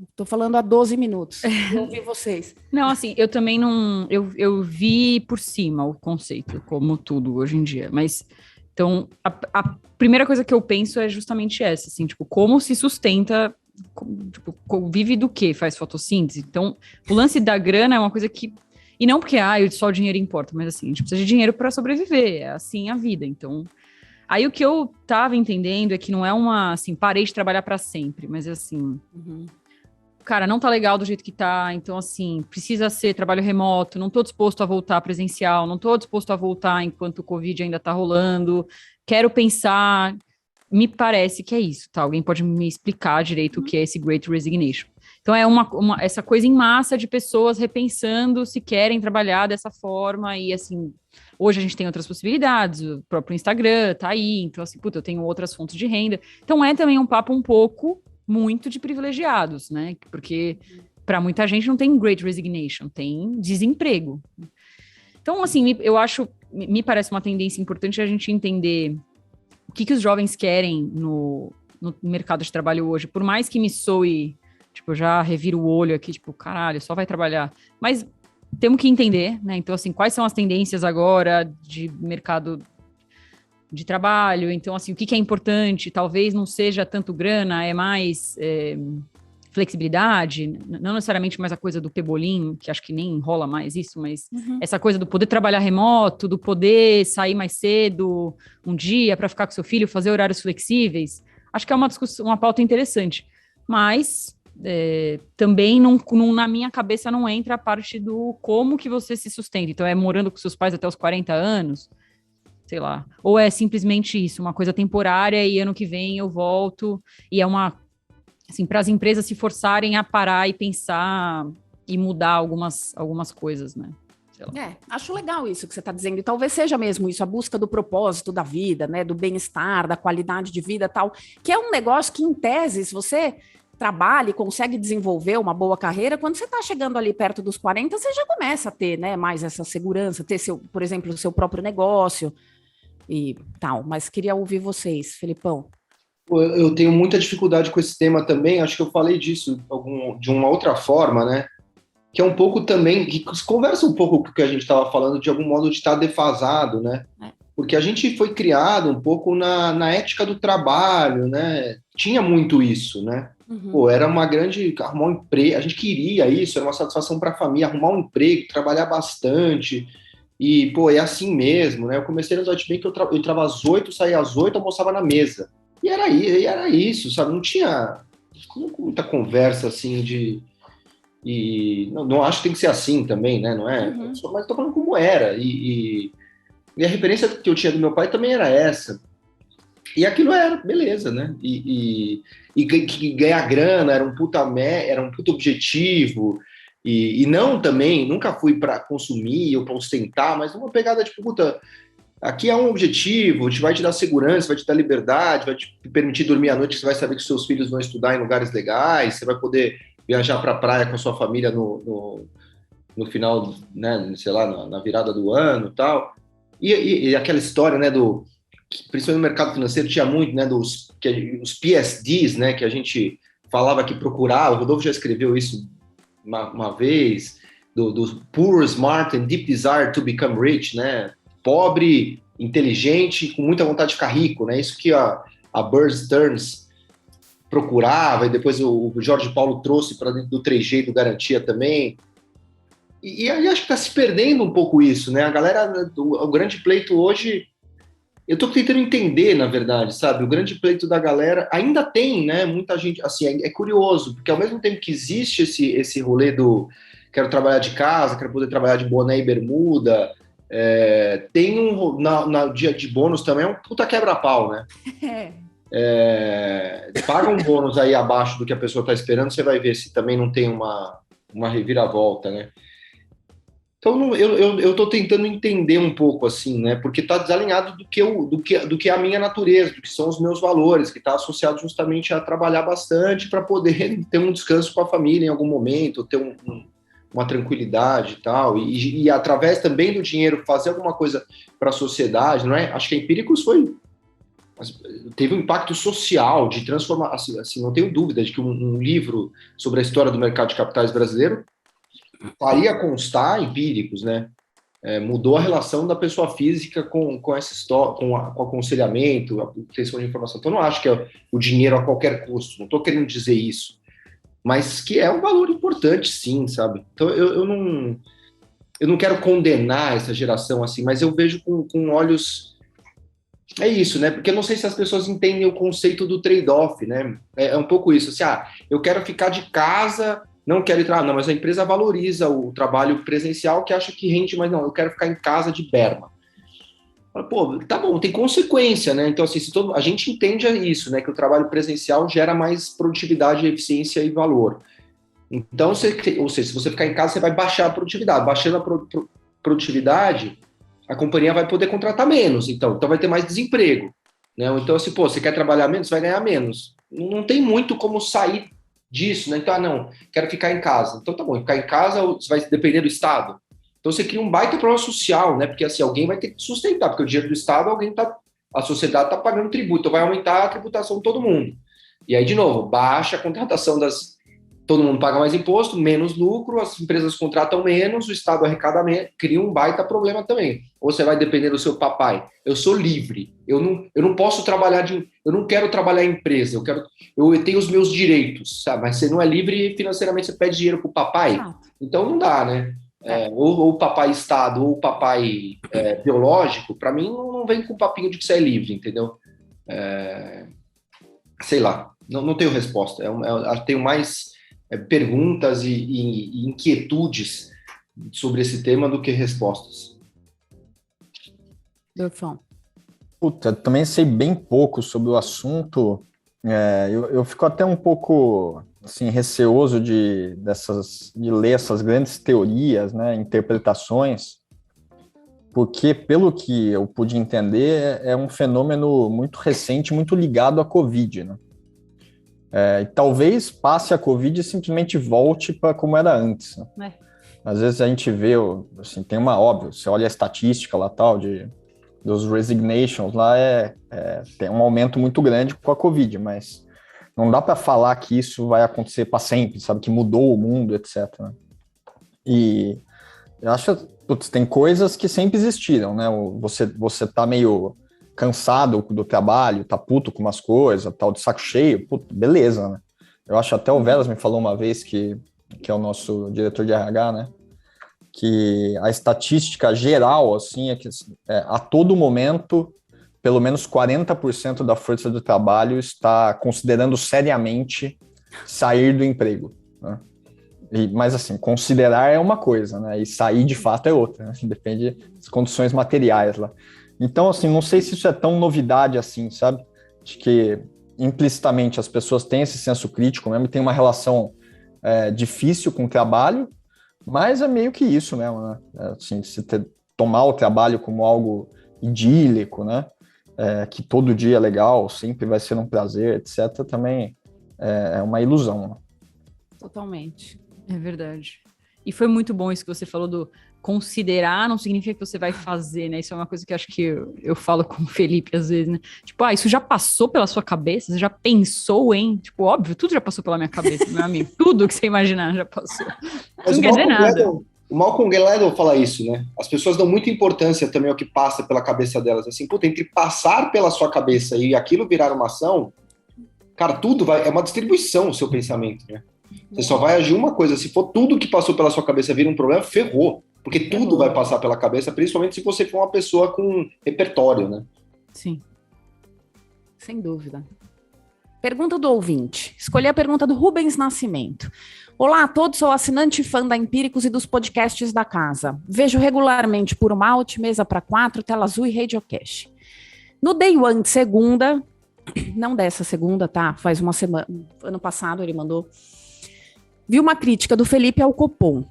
estou falando há 12 minutos, eu ouvi vocês. Não, assim, eu também não, eu vi por cima o conceito, como tudo hoje em dia, mas, então, a primeira coisa que eu penso é justamente essa, assim, tipo, como se sustenta, tipo, vive do quê? Faz fotossíntese? Então, o lance da grana é uma coisa que, e não porque, só o dinheiro importa, mas assim, a gente precisa de dinheiro para sobreviver, é assim a vida, então... Aí o que eu tava entendendo é que não é assim, parei de trabalhar para sempre, mas assim... Cara, não tá legal do jeito que tá, então, assim, precisa ser trabalho remoto, não tô disposto a voltar presencial, não tô disposto a voltar enquanto o Covid ainda tá rolando, quero pensar, me parece que é isso, tá? Alguém pode me explicar direito o que é esse Great Resignation. Então, é essa coisa em massa de pessoas repensando se querem trabalhar dessa forma e, assim, hoje a gente tem outras possibilidades, o próprio Instagram tá aí, então, assim, eu tenho outras fontes de renda. Então, é também um papo um pouco muito de privilegiados, né? Porque para muita gente não tem Great Resignation, tem desemprego. Então, assim, eu acho, me parece uma tendência importante a gente entender o que os jovens querem no mercado de trabalho hoje. Por mais que me soe, tipo, eu já reviro o olho aqui, tipo, caralho, só vai trabalhar. Mas temos que entender, né? Então, assim, quais são as tendências agora de mercado de trabalho, então, assim, o que é importante, talvez não seja tanto grana, é mais flexibilidade, não necessariamente mais a coisa do pebolim, que acho que nem rola mais isso, mas essa coisa do poder trabalhar remoto, do poder sair mais cedo um dia para ficar com seu filho, fazer horários flexíveis, acho que é uma discussão, uma pauta interessante, mas também na minha cabeça não entra a parte do como que você se sustenta, então é morando com seus pais até os 40 anos, sei lá, ou é simplesmente isso, uma coisa temporária e ano que vem eu volto, e é assim, para as empresas se forçarem a parar e pensar e mudar algumas coisas, né? sei lá. Acho legal isso que você está dizendo, e talvez seja mesmo isso, a busca do propósito da vida, né, do bem-estar, da qualidade de vida, tal, que é um negócio que, em tese, se você trabalha e consegue desenvolver uma boa carreira, quando você está chegando ali perto dos 40, você já começa a ter, né, mais essa segurança, ter, por exemplo, o seu próprio negócio e tal, mas queria ouvir vocês, Felipão. Eu tenho muita dificuldade com esse tema também, acho que eu falei disso de uma outra forma, né? Que é um pouco também, que conversa um pouco com o que a gente estava falando, de algum modo de estar defasado, né? Porque a gente foi criado um pouco na ética do trabalho, né? Tinha muito isso, né? Pô, era uma grande, arrumar um emprego, a gente queria isso, era uma satisfação para a família, arrumar um emprego, trabalhar bastante, e, pô, é assim mesmo, né? Eu comecei no Outbank, eu entrava às 8, saía às 8, almoçava na mesa. E era isso, sabe? Não tinha muita conversa assim e não acho que tem que ser assim também, né? Não é? Mas tô falando como era. E a referência que eu tinha do meu pai também era essa. E aquilo era, beleza, né? E ganhar grana era um puta objetivo. E não também, nunca fui para consumir ou para ostentar, mas uma pegada tipo, puta. Aqui é um objetivo, vai te dar segurança, vai te dar liberdade, vai te permitir dormir à noite, você vai saber que seus filhos vão estudar em lugares legais, você vai poder viajar para a praia com a sua família no final, né, sei lá, na virada do ano e tal. E aquela história, né, principalmente no mercado financeiro, tinha muito, né, os PSDs, né, que a gente falava que procurava, o Rodolfo já escreveu isso uma vez, do Poor, Smart and Deep Desire to Become Rich, né, pobre, inteligente, com muita vontade de ficar rico, né? Isso que a Bear Stearns procurava, e depois o Jorge Paulo trouxe para dentro do 3G do Garantia também. E aí acho que está se perdendo um pouco isso, né? A galera, o grande pleito hoje, eu estou tentando entender, na verdade, sabe? O grande pleito da galera ainda tem, né? Muita gente, assim, é curioso, porque ao mesmo tempo que existe esse rolê do quero trabalhar de casa, quero poder trabalhar de boné e bermuda. Tem na dia de bônus também, é um puta quebra-pau, né? Paga um bônus aí abaixo do que a pessoa está esperando, você vai ver se também não tem uma reviravolta, né? Então eu tô tentando entender um pouco assim, né? Porque tá desalinhado do que é a minha natureza, do que são os meus valores, que está associado justamente a trabalhar bastante para poder ter um descanso com a família em algum momento, ter uma tranquilidade e tal, e através também do dinheiro fazer alguma coisa para a sociedade, não é? Acho que a Empíricos teve um impacto social de transformar, assim, não tenho dúvida de que um livro sobre a história do mercado de capitais brasileiro faria constar Empíricos, né? Mudou a relação da pessoa física com essa história, com o aconselhamento, a obtenção de informação. Então, eu não acho que é o dinheiro a qualquer custo, não estou querendo dizer isso, mas que é um valor importante, sim, sabe? Então, eu não quero condenar essa geração, assim, mas eu vejo com olhos... É isso, né? Porque eu não sei se as pessoas entendem o conceito do trade-off, né? É um pouco isso, assim, eu quero ficar de casa, não quero ir trabalhar, não, mas a empresa valoriza o trabalho presencial que acha que rende, mas não, eu quero ficar em casa de berma. Pô, tá bom, tem consequência, né? Então, assim, a gente entende isso, né? Que o trabalho presencial gera mais produtividade, eficiência e valor. Então, ou seja, se você ficar em casa, você vai baixar a produtividade. Baixando a produtividade, a companhia vai poder contratar menos, então vai ter mais desemprego, né? Então, assim, pô, você quer trabalhar menos, você vai ganhar menos. Não tem muito como sair disso, né? Então, não, quero ficar em casa. Então, tá bom, ficar em casa você vai depender do Estado. Então você cria um baita problema social, né? Porque assim, alguém vai ter que sustentar, porque o dinheiro do Estado, a sociedade está pagando tributo, então vai aumentar a tributação de todo mundo. E aí, de novo, baixa a contratação todo mundo paga mais imposto, menos lucro, as empresas contratam menos, o Estado arrecada menos, cria um baita problema também. Ou você vai depender do seu papai. Eu sou livre, eu não posso trabalhar eu não quero trabalhar em empresa, eu tenho os meus direitos, sabe? Mas você não é livre financeiramente, você pede dinheiro pro papai, então não dá, né? Ou o papai Estado ou o papai biológico, para mim não vem com o papinho de que você é livre, entendeu? Sei lá, não tenho resposta. Tenho mais perguntas e inquietudes sobre esse tema do que respostas. Delfão. Puta, também sei bem pouco sobre o assunto. Eu fico até um pouco assim, receoso de ler essas grandes teorias, né, interpretações, porque, pelo que eu pude entender, é um fenômeno muito recente, muito ligado à Covid, né? E talvez passe a Covid e simplesmente volte para como era antes, né? Às vezes a gente vê, assim, tem óbvio, você olha a estatística lá, tal, dos resignations, lá tem um aumento muito grande com a Covid, mas não dá para falar que isso vai acontecer para sempre, sabe, que mudou o mundo, etc, né? E eu acho, putz, tem coisas que sempre existiram, né? Você tá meio cansado do trabalho, tá puto com umas coisas, tal, de saco cheio, putz, beleza, né? Eu acho até o Velas me falou uma vez que é o nosso diretor de RH, né? Que a estatística geral, assim, é que a todo momento, pelo menos 40% da força do trabalho está considerando seriamente sair do emprego, né? Mas, assim, considerar é uma coisa, né? E sair, de fato, é outra, né? Depende das condições materiais lá. Então, assim, não sei se isso é tão novidade assim, sabe? De que, implicitamente, as pessoas têm esse senso crítico mesmo, tem uma relação difícil com o trabalho, mas é meio que isso mesmo, né? Assim, tomar o trabalho como algo idílico, né? Que todo dia é legal, sempre vai ser um prazer, etc., também é uma ilusão, né? Totalmente. É verdade. E foi muito bom isso que você falou do considerar, não significa que você vai fazer, né? Isso é uma coisa que acho que eu falo com o Felipe às vezes, né? Tipo, isso já passou pela sua cabeça? Você já pensou em? Tipo, óbvio, tudo já passou pela minha cabeça, meu amigo. Tudo que você imaginar já passou. Mas não quer dizer nada. O Malcolm Gladwell fala isso, né? As pessoas dão muita importância também ao que passa pela cabeça delas. Assim, puta, entre passar pela sua cabeça e aquilo virar uma ação, cara, é uma distribuição o seu pensamento, né? Você só vai agir uma coisa. Se for tudo que passou pela sua cabeça vir um problema, ferrou. Porque tudo vai passar pela cabeça, principalmente se você for uma pessoa com repertório, né? Sim. Sem dúvida. Pergunta do ouvinte. Escolhi a pergunta do Rubens Nascimento. Olá a todos, sou assinante e fã da Empíricos e dos podcasts da casa. Vejo regularmente Puro Malte, Mesa para 4, Tela Azul e Radiocast. No Day One de segunda, não dessa segunda, tá? Faz uma semana, ano passado ele mandou, vi uma crítica do Felipe ao Copom,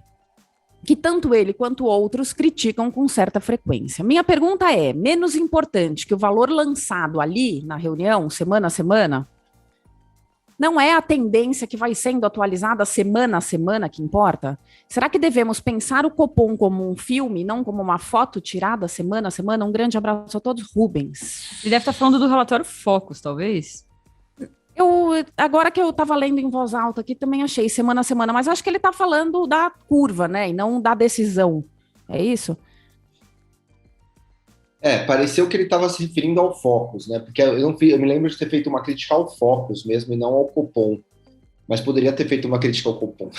que tanto ele quanto outros criticam com certa frequência. Minha pergunta é, menos importante que o valor lançado ali na reunião, semana a semana, não é a tendência que vai sendo atualizada semana a semana que importa? Será que devemos pensar o Copom como um filme, não como uma foto tirada semana a semana? Um grande abraço a todos, Rubens. Ele deve estar falando do relatório Focus, talvez? Agora que eu estava lendo em voz alta aqui, também achei semana a semana, mas acho que ele está falando da curva, né, e não da decisão. É isso? Pareceu que ele estava se referindo ao Focus, né? Porque eu me lembro de ter feito uma crítica ao Focus mesmo e não ao Copom. Mas poderia ter feito uma crítica ao Copom.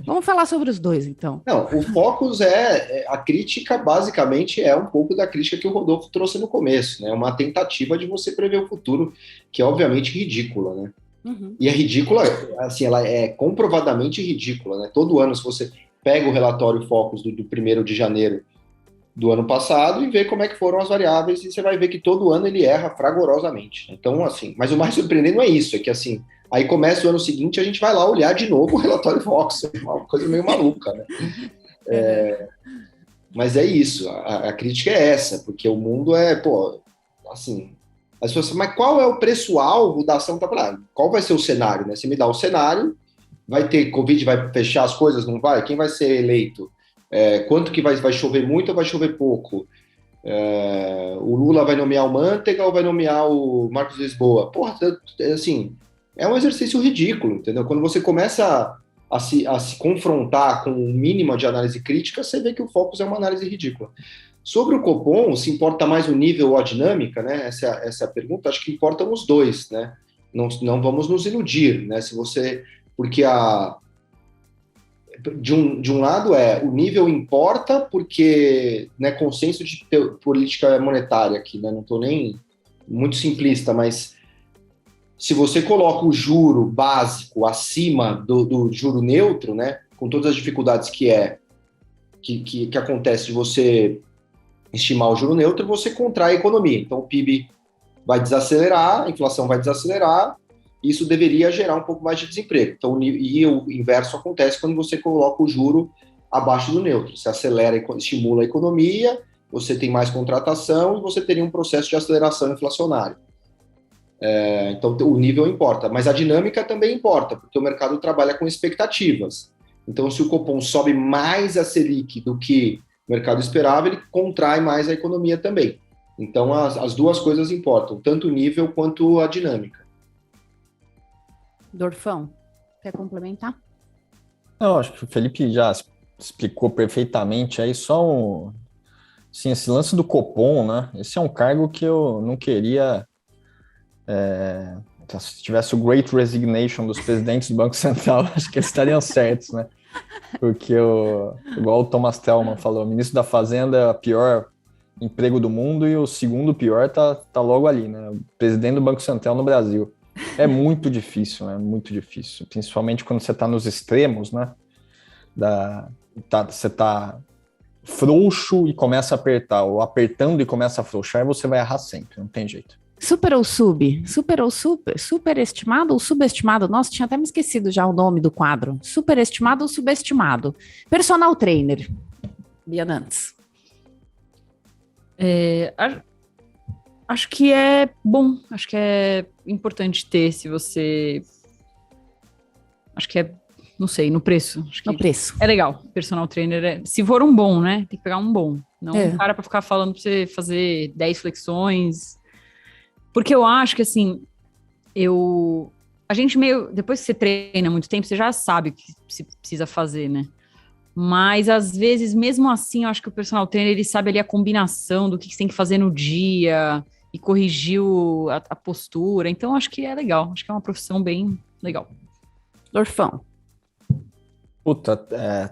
Vamos falar sobre os dois, então. Não, o Focus a crítica basicamente é um pouco da crítica que o Rodolfo trouxe no começo, né? Uma tentativa de você prever o futuro, que é obviamente ridícula, né? Uhum. E é ridícula, assim, ela é comprovadamente ridícula, né? Todo ano, se você pega o relatório Focus do 1º de janeiro do ano passado e vê como é que foram as variáveis, e você vai ver que todo ano ele erra fragorosamente. Então, assim, mas o mais surpreendente não é isso, é que, assim, aí começa o ano seguinte, a gente vai lá olhar de novo o relatório Focus, é uma coisa meio maluca, né? Mas é isso, a crítica é essa, porque o mundo assim, as pessoas, mas qual é o preço-alvo da ação? Qual vai ser o cenário, né? Você me dá o cenário, vai ter Covid, vai fechar as coisas, não vai? Quem vai ser eleito? Quanto que vai chover muito ou vai chover pouco? O Lula vai nomear o Manteiga ou vai nomear o Marcos Lisboa? Porra, assim, é um exercício ridículo, entendeu? Quando você começa a se confrontar com o mínimo de análise crítica, você vê que o Focus é uma análise ridícula. Sobre o Copom, se importa mais o nível ou a dinâmica, né? Essa é a pergunta. Acho que importam os dois, né? Não vamos nos iludir, né? Porque de um lado o nível importa porque, né, consenso de política monetária aqui, né? Não estou nem muito simplista, mas se você coloca o juro básico acima do juro neutro, né, com todas as dificuldades que acontece de você estimar o juro neutro, você contrai a economia. Então o PIB vai desacelerar, a inflação vai desacelerar, isso deveria gerar um pouco mais de desemprego. Então, e o inverso acontece quando você coloca o juro abaixo do neutro. Você acelera, estimula a economia, você tem mais contratação e você teria um processo de aceleração inflacionária. Então, o nível importa, mas a dinâmica também importa, porque o mercado trabalha com expectativas. Então, se o Copom sobe mais a Selic do que o mercado esperava, ele contrai mais a economia também. Então, as duas coisas importam, tanto o nível quanto a dinâmica. Dorfão, quer complementar? Não, acho que o Felipe já explicou perfeitamente aí, assim, esse lance do Copom, né? Esse é um cargo que eu não queria... se tivesse o Great Resignation dos presidentes do Banco Central, acho que eles estariam certos, né? Porque, igual o Thomas Tellman falou, o ministro da Fazenda é o pior emprego do mundo e o segundo pior tá logo ali, né? O presidente do Banco Central no Brasil. É muito difícil, né? Muito difícil. Principalmente quando você está nos extremos, né? Você tá frouxo e começa a apertar, ou apertando e começa a afrouxar, e você vai errar sempre, não tem jeito. Super ou sub? Super ou super? Superestimado ou subestimado? Nossa, tinha até me esquecido já o nome do quadro. Superestimado ou subestimado? Personal trainer. Bianantes. Acho que é bom, acho que é importante ter, se você... Acho que não sei, no preço. Acho que No preço. é legal, personal trainer. Se for um bom, né? Tem que pegar um bom. Não um cara pra ficar falando pra você fazer 10 flexões. Porque eu acho que, assim, a gente depois que você treina muito tempo, você já sabe o que você precisa fazer, né? Mas, às vezes, mesmo assim, eu acho que o personal trainer, ele sabe ali a combinação do que você tem que fazer no dia e corrigir a postura. Então, acho que é legal. Acho que é uma profissão bem legal. Dorfão. Puta,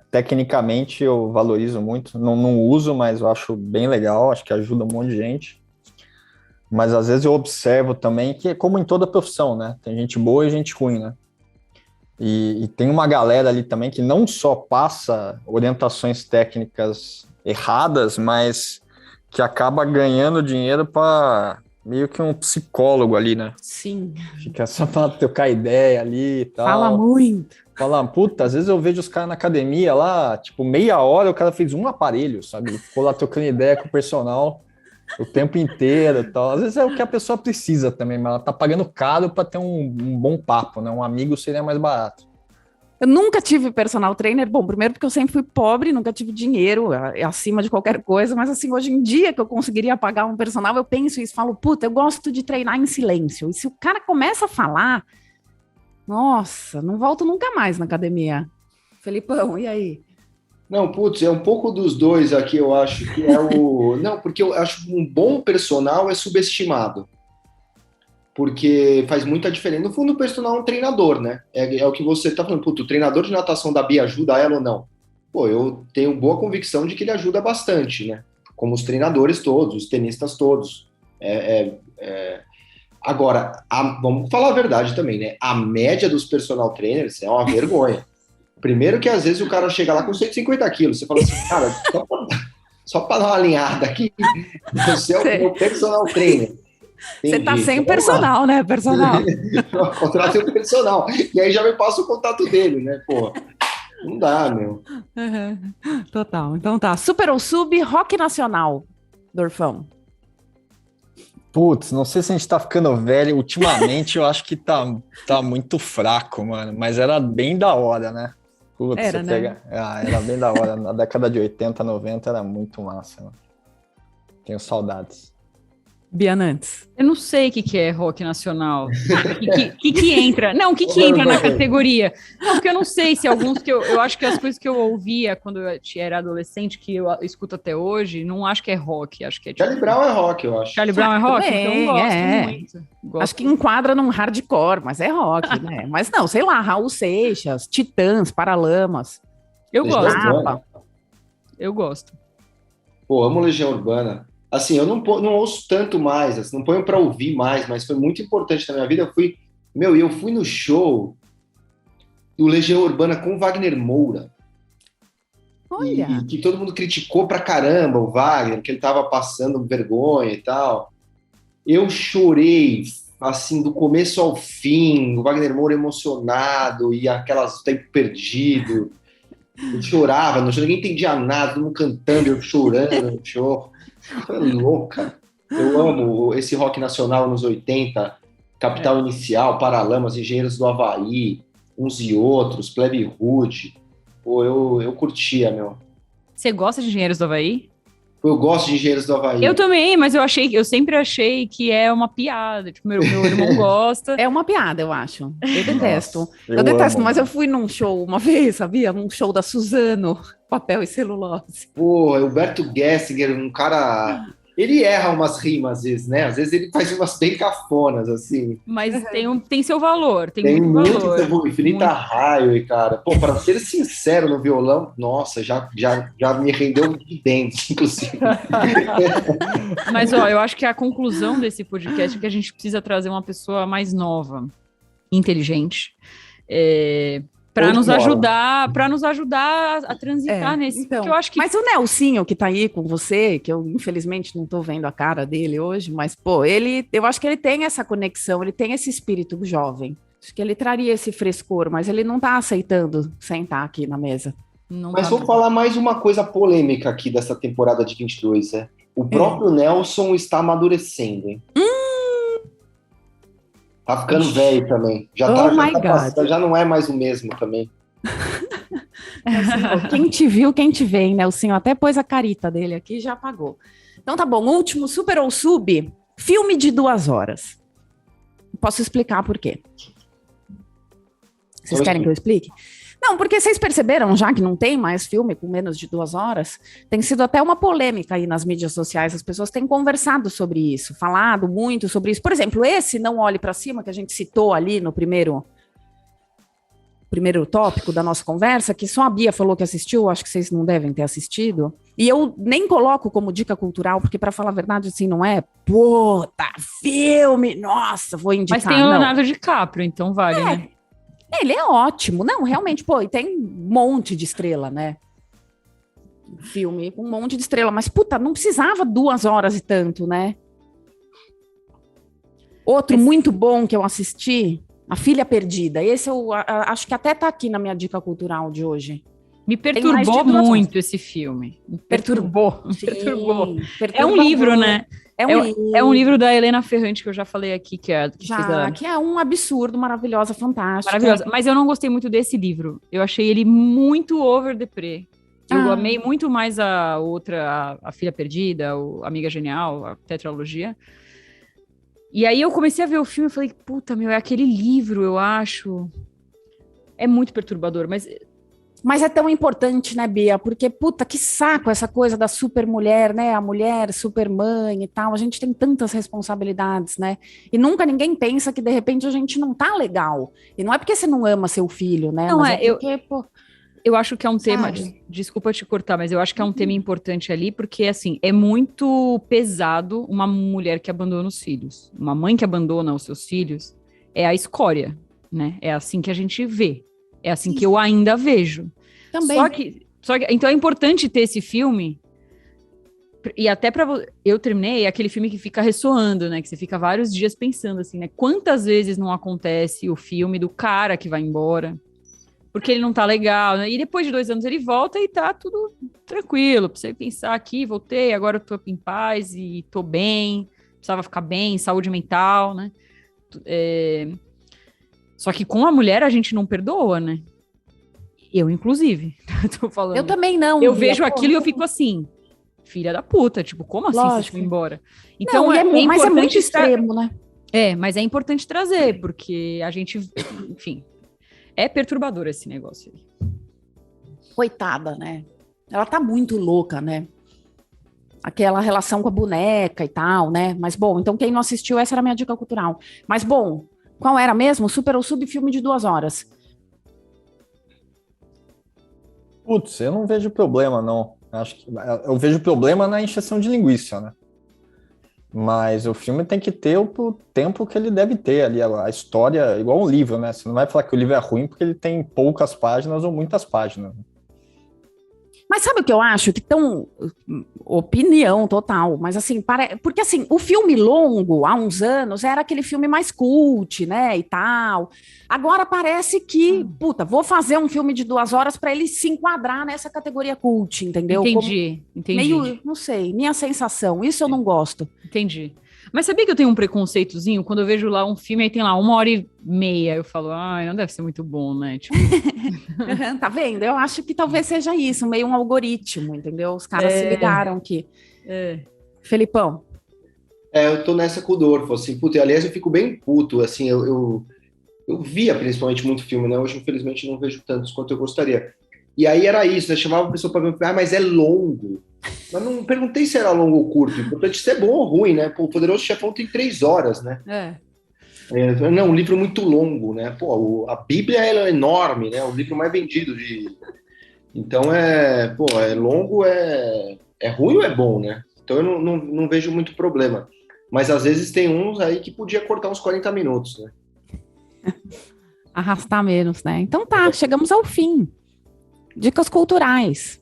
tecnicamente eu valorizo muito. Não uso, mas eu acho bem legal. Acho que ajuda um monte de gente. Mas às vezes eu observo também que é como em toda profissão, né? Tem gente boa e gente ruim, né? E tem uma galera ali também que não só passa orientações técnicas erradas, mas que acaba ganhando dinheiro para meio que um psicólogo ali, né? Sim. Fica só para trocar ideia ali e tal. Fala muito. Fala, puta, às vezes eu vejo os caras na academia lá, tipo, meia hora o cara fez um aparelho, sabe? Ficou lá trocando ideia com o personal o tempo inteiro e tal. Às vezes é o que a pessoa precisa também, mas ela tá pagando caro para ter um bom papo, né? Um amigo seria mais barato. Eu nunca tive personal trainer. Bom, primeiro porque eu sempre fui pobre, nunca tive dinheiro acima de qualquer coisa, mas assim, hoje em dia que eu conseguiria pagar um personal, eu penso isso, falo, puta, eu gosto de treinar em silêncio. E se o cara começa a falar, nossa, não volto nunca mais na academia. Felipão, e aí? Não, putz, é um pouco dos dois aqui, eu acho que é o... Não, porque eu acho que um bom personal é subestimado. Porque faz muita diferença. No fundo, o personal é um treinador, né? É o que você tá falando. Putz, o treinador de natação da Bia ajuda ela ou não? Pô, eu tenho boa convicção de que ele ajuda bastante, né? Como os treinadores todos, os tenistas todos. Agora, vamos falar a verdade também, né? A média dos personal trainers é uma vergonha. Primeiro que às vezes o cara chega lá com 150 quilos. Você fala assim, cara, só para dar uma alinhada aqui, você é o meu personal trainer. Você tá sem personal, né? Personal. Contratei o personal. E aí já me passa o contato dele, né? Pô, não dá, meu. Uhum. Total. Então tá. Super ou sub, rock nacional, Dorfão. Putz, não sei se a gente tá ficando velho. Ultimamente eu acho que tá muito fraco, mano. Mas era bem da hora, né? Putz, era, né? Era bem da hora. Na década de 80, 90 era muito massa, mano. Tenho saudades. Bianantes. Eu não sei o que é rock nacional. O que entra? Não, o que entra na categoria? Não, porque eu não sei se alguns que eu acho que as coisas que eu ouvia quando eu era adolescente, que eu escuto até hoje, não acho que é rock. Acho que é tipo... Charlie Brown é rock, eu acho. Charlie Brown é rock? Também, então eu gosto muito. Acho que enquadra num hardcore, mas é rock, né? Mas não, sei lá, Raul Seixas, Titãs, Paralamas. Eu gosto. Eu gosto. Pô, amo Legião Urbana. Assim, eu não ouço tanto mais, assim, não ponho para ouvir mais, mas foi muito importante na minha vida. Eu fui no show do Legião Urbana com Wagner Moura. Olha! E que todo mundo criticou pra caramba o Wagner, que ele tava passando vergonha e tal. Eu chorei assim, do começo ao fim, o Wagner Moura emocionado e aquelas tempo perdido. Eu chorava, ninguém entendia nada, todo mundo cantando, eu chorando no show. Foi louca. Eu amo esse rock nacional nos 80, Capital Inicial, Paralamas, Engenheiros do Havaí, Uns e Outros, Plebe Rude. Pô, eu curtia, meu. Você gosta de Engenheiros do Havaí? Eu gosto de Engenheiros do Havaí. Eu também, mas eu sempre achei que é uma piada. Tipo, meu irmão gosta. É uma piada, eu acho. Eu detesto. Nossa, eu detesto, amo, mas eu mano. fui num show uma vez, sabia? Num show da Suzano, papel e celulose. Pô, Humberto Gessinger, um cara... Ele erra umas rimas, às vezes, né? Às vezes ele faz umas bem cafonas, assim. Mas tem seu valor, Tem muito muito valor. Infinita Muito. Raio, cara. Pô, para ser sincero no violão, nossa, já me rendeu de dentes, inclusive. Mas, ó, eu acho que a conclusão desse podcast é que a gente precisa trazer uma pessoa mais nova, inteligente, para Onde nos mora? ajudar a transitar nesse. Então, Porque eu acho que mas o Nelsinho que tá aí com você, que eu infelizmente não tô vendo a cara dele hoje, mas pô, eu acho que ele tem essa conexão, ele tem esse espírito jovem. Acho que ele traria esse frescor, mas ele não tá aceitando sentar aqui na mesa. não Mas tá vou bom. falar mais uma coisa polêmica aqui dessa temporada de 22, né? O próprio Nelson está amadurecendo, hein? Tá ficando velho também. Oh my God. Já não é mais o mesmo também. Quem te viu, quem te vê, hein, Nelsinho? Até pôs a carita dele aqui e já apagou. Então tá bom, último, super ou sub, filme de 2 horas. Posso explicar por quê? Vocês querem que eu explique? Não, porque vocês perceberam já que não tem mais filme com menos de 2 horas? Tem sido até uma polêmica aí nas mídias sociais, as pessoas têm conversado sobre isso, falado muito sobre isso. Por exemplo, esse Não Olhe para Cima, que a gente citou ali no primeiro tópico da nossa conversa, que só a Bia falou que assistiu, acho que vocês não devem ter assistido, e eu nem coloco como dica cultural, porque para falar a verdade, assim, não é, puta, filme, nossa, vou indicar, Mas tem o não. Leonardo DiCaprio, então vale, né? Ele é ótimo. Não, realmente, pô, e tem um monte de estrela, né? Filme com um monte de estrela, mas puta, não precisava 2 horas e tanto, né? Outro muito bom que eu assisti, A Filha Perdida. Esse eu acho que até tá aqui na minha dica cultural de hoje. Me mais de perturbou 2 horas. muito esse filme. Me perturbou. Sim, Perturbou. É um perturbador. livro, né? É É um livro da Helena Ferrante, que eu já falei aqui, que fez que é um absurdo, maravilhosa, fantástica. maravilhosa. Mas eu não gostei muito desse livro. Eu achei ele muito over deprê. Eu amei muito mais a outra, a Filha Perdida, o Amiga Genial, a tetralogia. E aí eu comecei a ver o filme e falei, puta, meu, é aquele livro, eu acho. É muito perturbador, Mas é tão importante, né, Bia? Porque, puta, que saco essa coisa da super mulher, né? A mulher super mãe e tal. A gente tem tantas responsabilidades, né? E nunca ninguém pensa que, de repente, a gente não tá legal. E não é porque você não ama seu filho, né? Não, mas é porque, pô... eu acho que é um tema, Sabe? desculpa te cortar, mas eu acho que é um tema importante ali, porque, assim, é muito pesado uma mulher que abandona os filhos. Uma mãe que abandona os seus filhos é a escória, né? É assim que a gente vê. É assim que eu ainda vejo. Também. Só que, então é importante ter esse filme, e até eu terminei aquele filme que fica ressoando, né? Que você fica vários dias pensando assim, né? Quantas vezes não acontece o filme do cara que vai embora, porque ele não tá legal, né? E depois de 2 anos ele volta e tá tudo tranquilo, pra você pensar aqui, voltei, agora eu tô em paz e tô bem, precisava ficar bem, saúde mental, né? Só que com a mulher a gente não perdoa, né? Eu, inclusive, tô falando. Eu também não. Eu Bia, vejo pô, aquilo e eu fico assim, filha da puta, tipo, como assim você Lógico. foi embora? Não, Então, mas é muito importante extremo, né? mas é importante trazer, porque a gente, enfim, é perturbador esse negócio aí. Coitada, né? Ela tá muito louca, né? Aquela relação com a boneca e tal, né? Mas, bom, então quem não assistiu, essa era a minha dica cultural. Mas, bom, qual era mesmo? Super ou sub, filme de 2 horas. Putz, eu não vejo problema, não. Eu vejo problema na encheção de linguiça, né? Mas o filme tem que ter o tempo que ele deve ter ali. A história, igual um livro, né? Você não vai falar que o livro é ruim porque ele tem poucas páginas ou muitas páginas. Mas sabe o que eu acho? Que tão opinião total, mas assim, porque assim, o filme longo, há uns anos, era aquele filme mais cult, né, e tal. Agora parece que, puta, vou fazer um filme de 2 horas para ele se enquadrar nessa categoria cult, entendeu? Entendi. Meio, não sei, minha sensação, isso eu não gosto. Entendi. Mas sabia que eu tenho um preconceitozinho? Quando eu vejo lá um filme, aí tem lá 1h30, eu falo, ai, não deve ser muito bom, né? Tipo... Tá vendo? Eu acho que talvez seja isso, meio um algoritmo, entendeu? Os caras se ligaram que... Felipão. Eu tô nessa com o Dorfo, assim, puta, e, aliás, eu fico bem puto, assim, eu via principalmente muito filme, né? Hoje, infelizmente, não vejo tantos quanto eu gostaria. E aí era isso, né? Chamava a pessoa para ver, mas é longo. Mas não perguntei se era longo ou curto. O importante é ser bom ou ruim, né? Pô, o Poderoso Chefão tem 3 horas, né? Não, um livro muito longo, né? Pô, a Bíblia ela é enorme, né? O livro mais vendido de... Então, é longo, é ruim ou é bom, né? Então eu não vejo muito problema. Mas às vezes tem uns aí que podia cortar uns 40 minutos, né? Arrastar menos, né? Então tá, chegamos ao fim. Dicas culturais.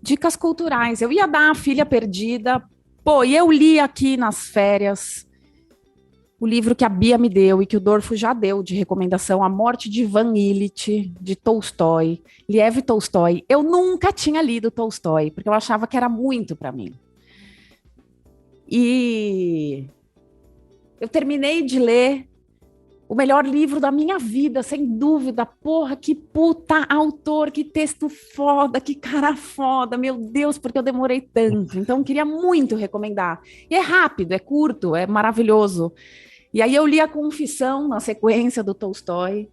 Dicas culturais. Eu ia dar A Filha Perdida. Pô, e eu li aqui nas férias o livro que a Bia me deu e que o Dorfo já deu de recomendação, A Morte de Ivan Ilitch, de Tolstói, Lev Tolstói. Eu nunca tinha lido Tolstói, porque eu achava que era muito para mim. E eu terminei de ler o melhor livro da minha vida, sem dúvida. Porra, que puta autor, que texto foda, que cara foda. Meu Deus, porque eu demorei tanto. Então, eu queria muito recomendar. E é rápido, é curto, é maravilhoso. E aí eu li A Confissão na sequência do Tolstói.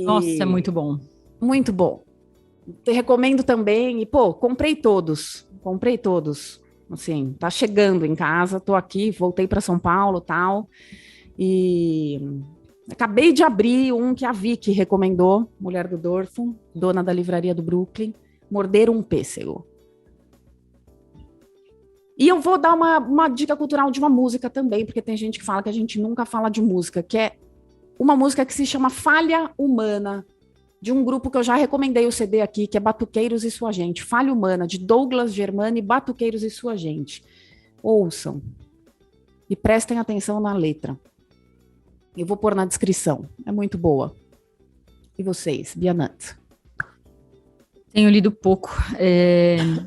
Nossa, é muito bom. Muito bom. Te recomendo também. E, pô, comprei todos. Assim, tá chegando em casa, tô aqui, voltei para São Paulo, tal. E acabei de abrir um que a Vicky recomendou, mulher do Dorfo, dona da livraria do Brooklyn, Morder um Pêssego. E eu vou dar uma dica cultural de uma música também, porque tem gente que fala que a gente nunca fala de música, que é uma música que se chama Falha Humana, de um grupo que eu já recomendei o CD aqui, que é Batuqueiros e Sua Gente. Falha Humana, de Douglas Germani, Batuqueiros e Sua Gente. Ouçam. E prestem atenção na letra. Eu vou pôr na descrição. É muito boa. E vocês, Bianat? Tenho lido pouco.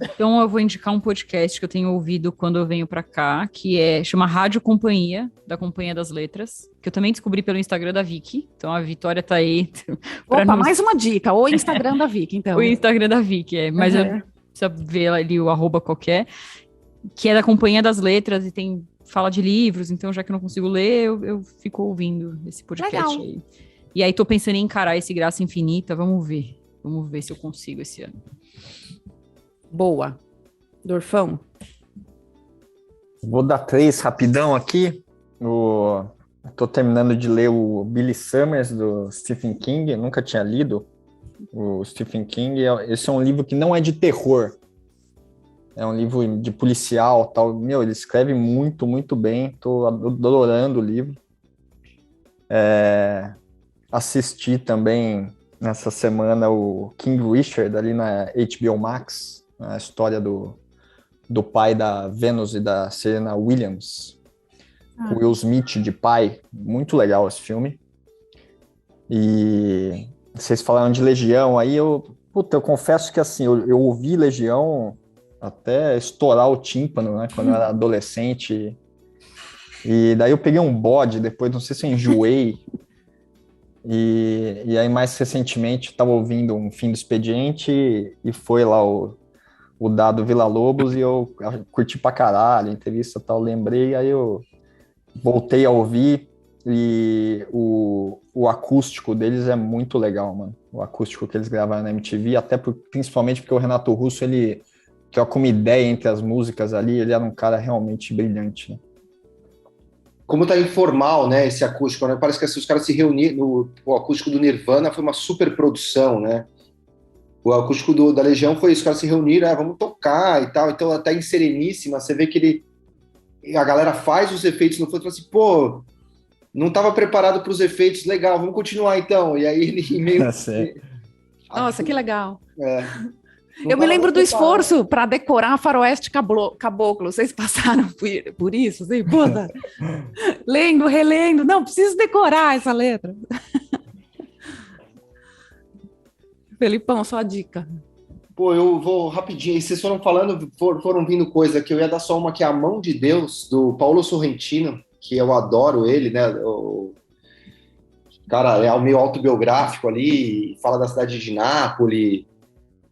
Então eu vou indicar um podcast que eu tenho ouvido quando eu venho pra cá, que chama Rádio Companhia, da Companhia das Letras, que eu também descobri pelo Instagram da Vicky. Então a Vitória tá aí. Opa, mais uma dica. O Instagram da Vicky, então. O Instagram da Vicky, mas eu preciso ver ali o @ qualquer, que é da Companhia das Letras e fala de livros, então já que eu não consigo ler, eu fico ouvindo esse podcast aí. E aí tô pensando em encarar esse Graça Infinita, vamos ver se eu consigo esse ano. Boa. Dorfão? Vou dar 3 rapidão aqui. Tô terminando de ler o Billy Summers, do Stephen King. Eu nunca tinha lido o Stephen King. Esse é um livro que não é de terror. É um livro de policial, tal. Meu, ele escreve muito, muito bem. Tô adorando o livro. Assisti também nessa semana o King Richard, ali na HBO Max, a história do pai da Venus e da Serena Williams, com Will Smith de pai. Muito legal esse filme. E vocês falaram de Legião, aí eu confesso que assim, eu ouvi Legião até estourar o tímpano, né, quando eu era adolescente. E daí eu peguei um bode depois, não sei se eu enjoei. E aí, mais recentemente, estava ouvindo um Fim do Expediente e foi lá o Dado Villa-Lobos e eu curti pra caralho a entrevista e tal, lembrei, aí eu voltei a ouvir e o acústico deles é muito legal, mano. O acústico que eles gravaram na MTV, principalmente porque o Renato Russo, ele troca uma ideia entre as músicas ali, ele era um cara realmente brilhante, né? Como tá informal, né, esse acústico, né? Parece que assim, os caras se reuniram, o acústico do Nirvana foi uma super produção, né? O acústico da Legião foi isso, os caras se reuniram, vamos tocar e tal, então até em Sereníssima, você vê que a galera faz os efeitos no fundo e fala assim, pô, não estava preparado para os efeitos, legal, vamos continuar então, e aí ele meio Nossa, que legal. Não Eu me tava lembro do preparado. esforço para decorar Faroeste Caboclo. Vocês passaram por isso? Assim, puta, lendo, relendo. Não, preciso decorar essa letra. Felipão, só a dica. Pô, eu vou rapidinho. Vocês foram falando, foram vindo coisa que eu ia dar só uma que é A Mão de Deus, do Paulo Sorrentino, que eu adoro ele, né? O cara é meio autobiográfico ali, fala da cidade de Nápoles,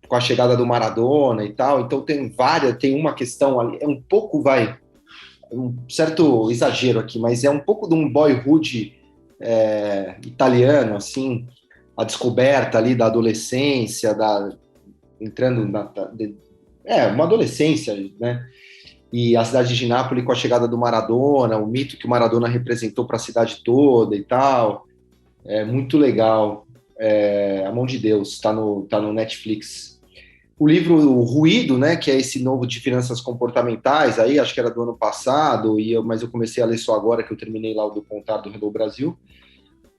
com a chegada do Maradona e tal. Então tem uma questão ali, é um pouco, um certo exagero aqui, mas é um pouco de um boyhood italiano, assim, a descoberta ali da adolescência, entrando uma adolescência, né? E a cidade de Nápoles com a chegada do Maradona, o mito que o Maradona representou para a cidade toda e tal. É muito legal. A Mão de Deus, tá no Netflix. O livro O Ruído, né, que é esse novo de finanças comportamentais, aí acho que era do ano passado, mas eu comecei a ler só agora que eu terminei lá o do Contar do Hello Brasil.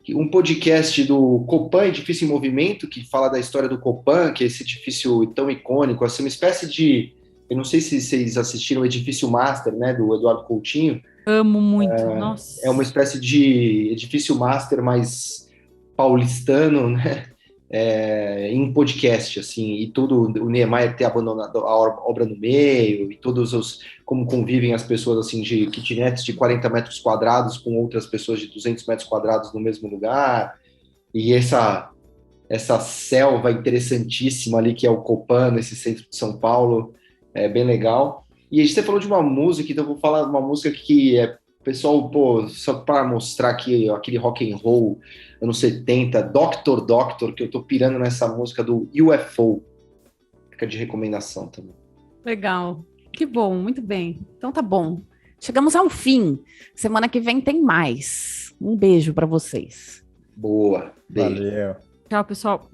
Um podcast do Copan, Edifício em Movimento, que fala da história do Copan, que é esse edifício tão icônico, assim, uma espécie de... Eu não sei se vocês assistiram o Edifício Master, né, do Eduardo Coutinho. Amo muito, nossa. É uma espécie de edifício master mais paulistano, né, em podcast, assim, e tudo, o Niemeyer ter abandonado a obra no meio, e como convivem as pessoas, assim, de kitnets de 40 metros quadrados com outras pessoas de 200 metros quadrados no mesmo lugar, e essa selva interessantíssima ali, que é o Copan, nesse centro de São Paulo, é bem legal. E você falou de uma música, então eu vou falar de uma música que pessoal, pô, só para mostrar aqui aquele rock and roll, anos 70, Doctor, que eu tô pirando nessa música do UFO. Fica de recomendação também. Legal. Que bom, muito bem. Então tá bom. Chegamos ao fim. Semana que vem tem mais. Um beijo para vocês. Boa. Beijo. Valeu. Tchau, pessoal.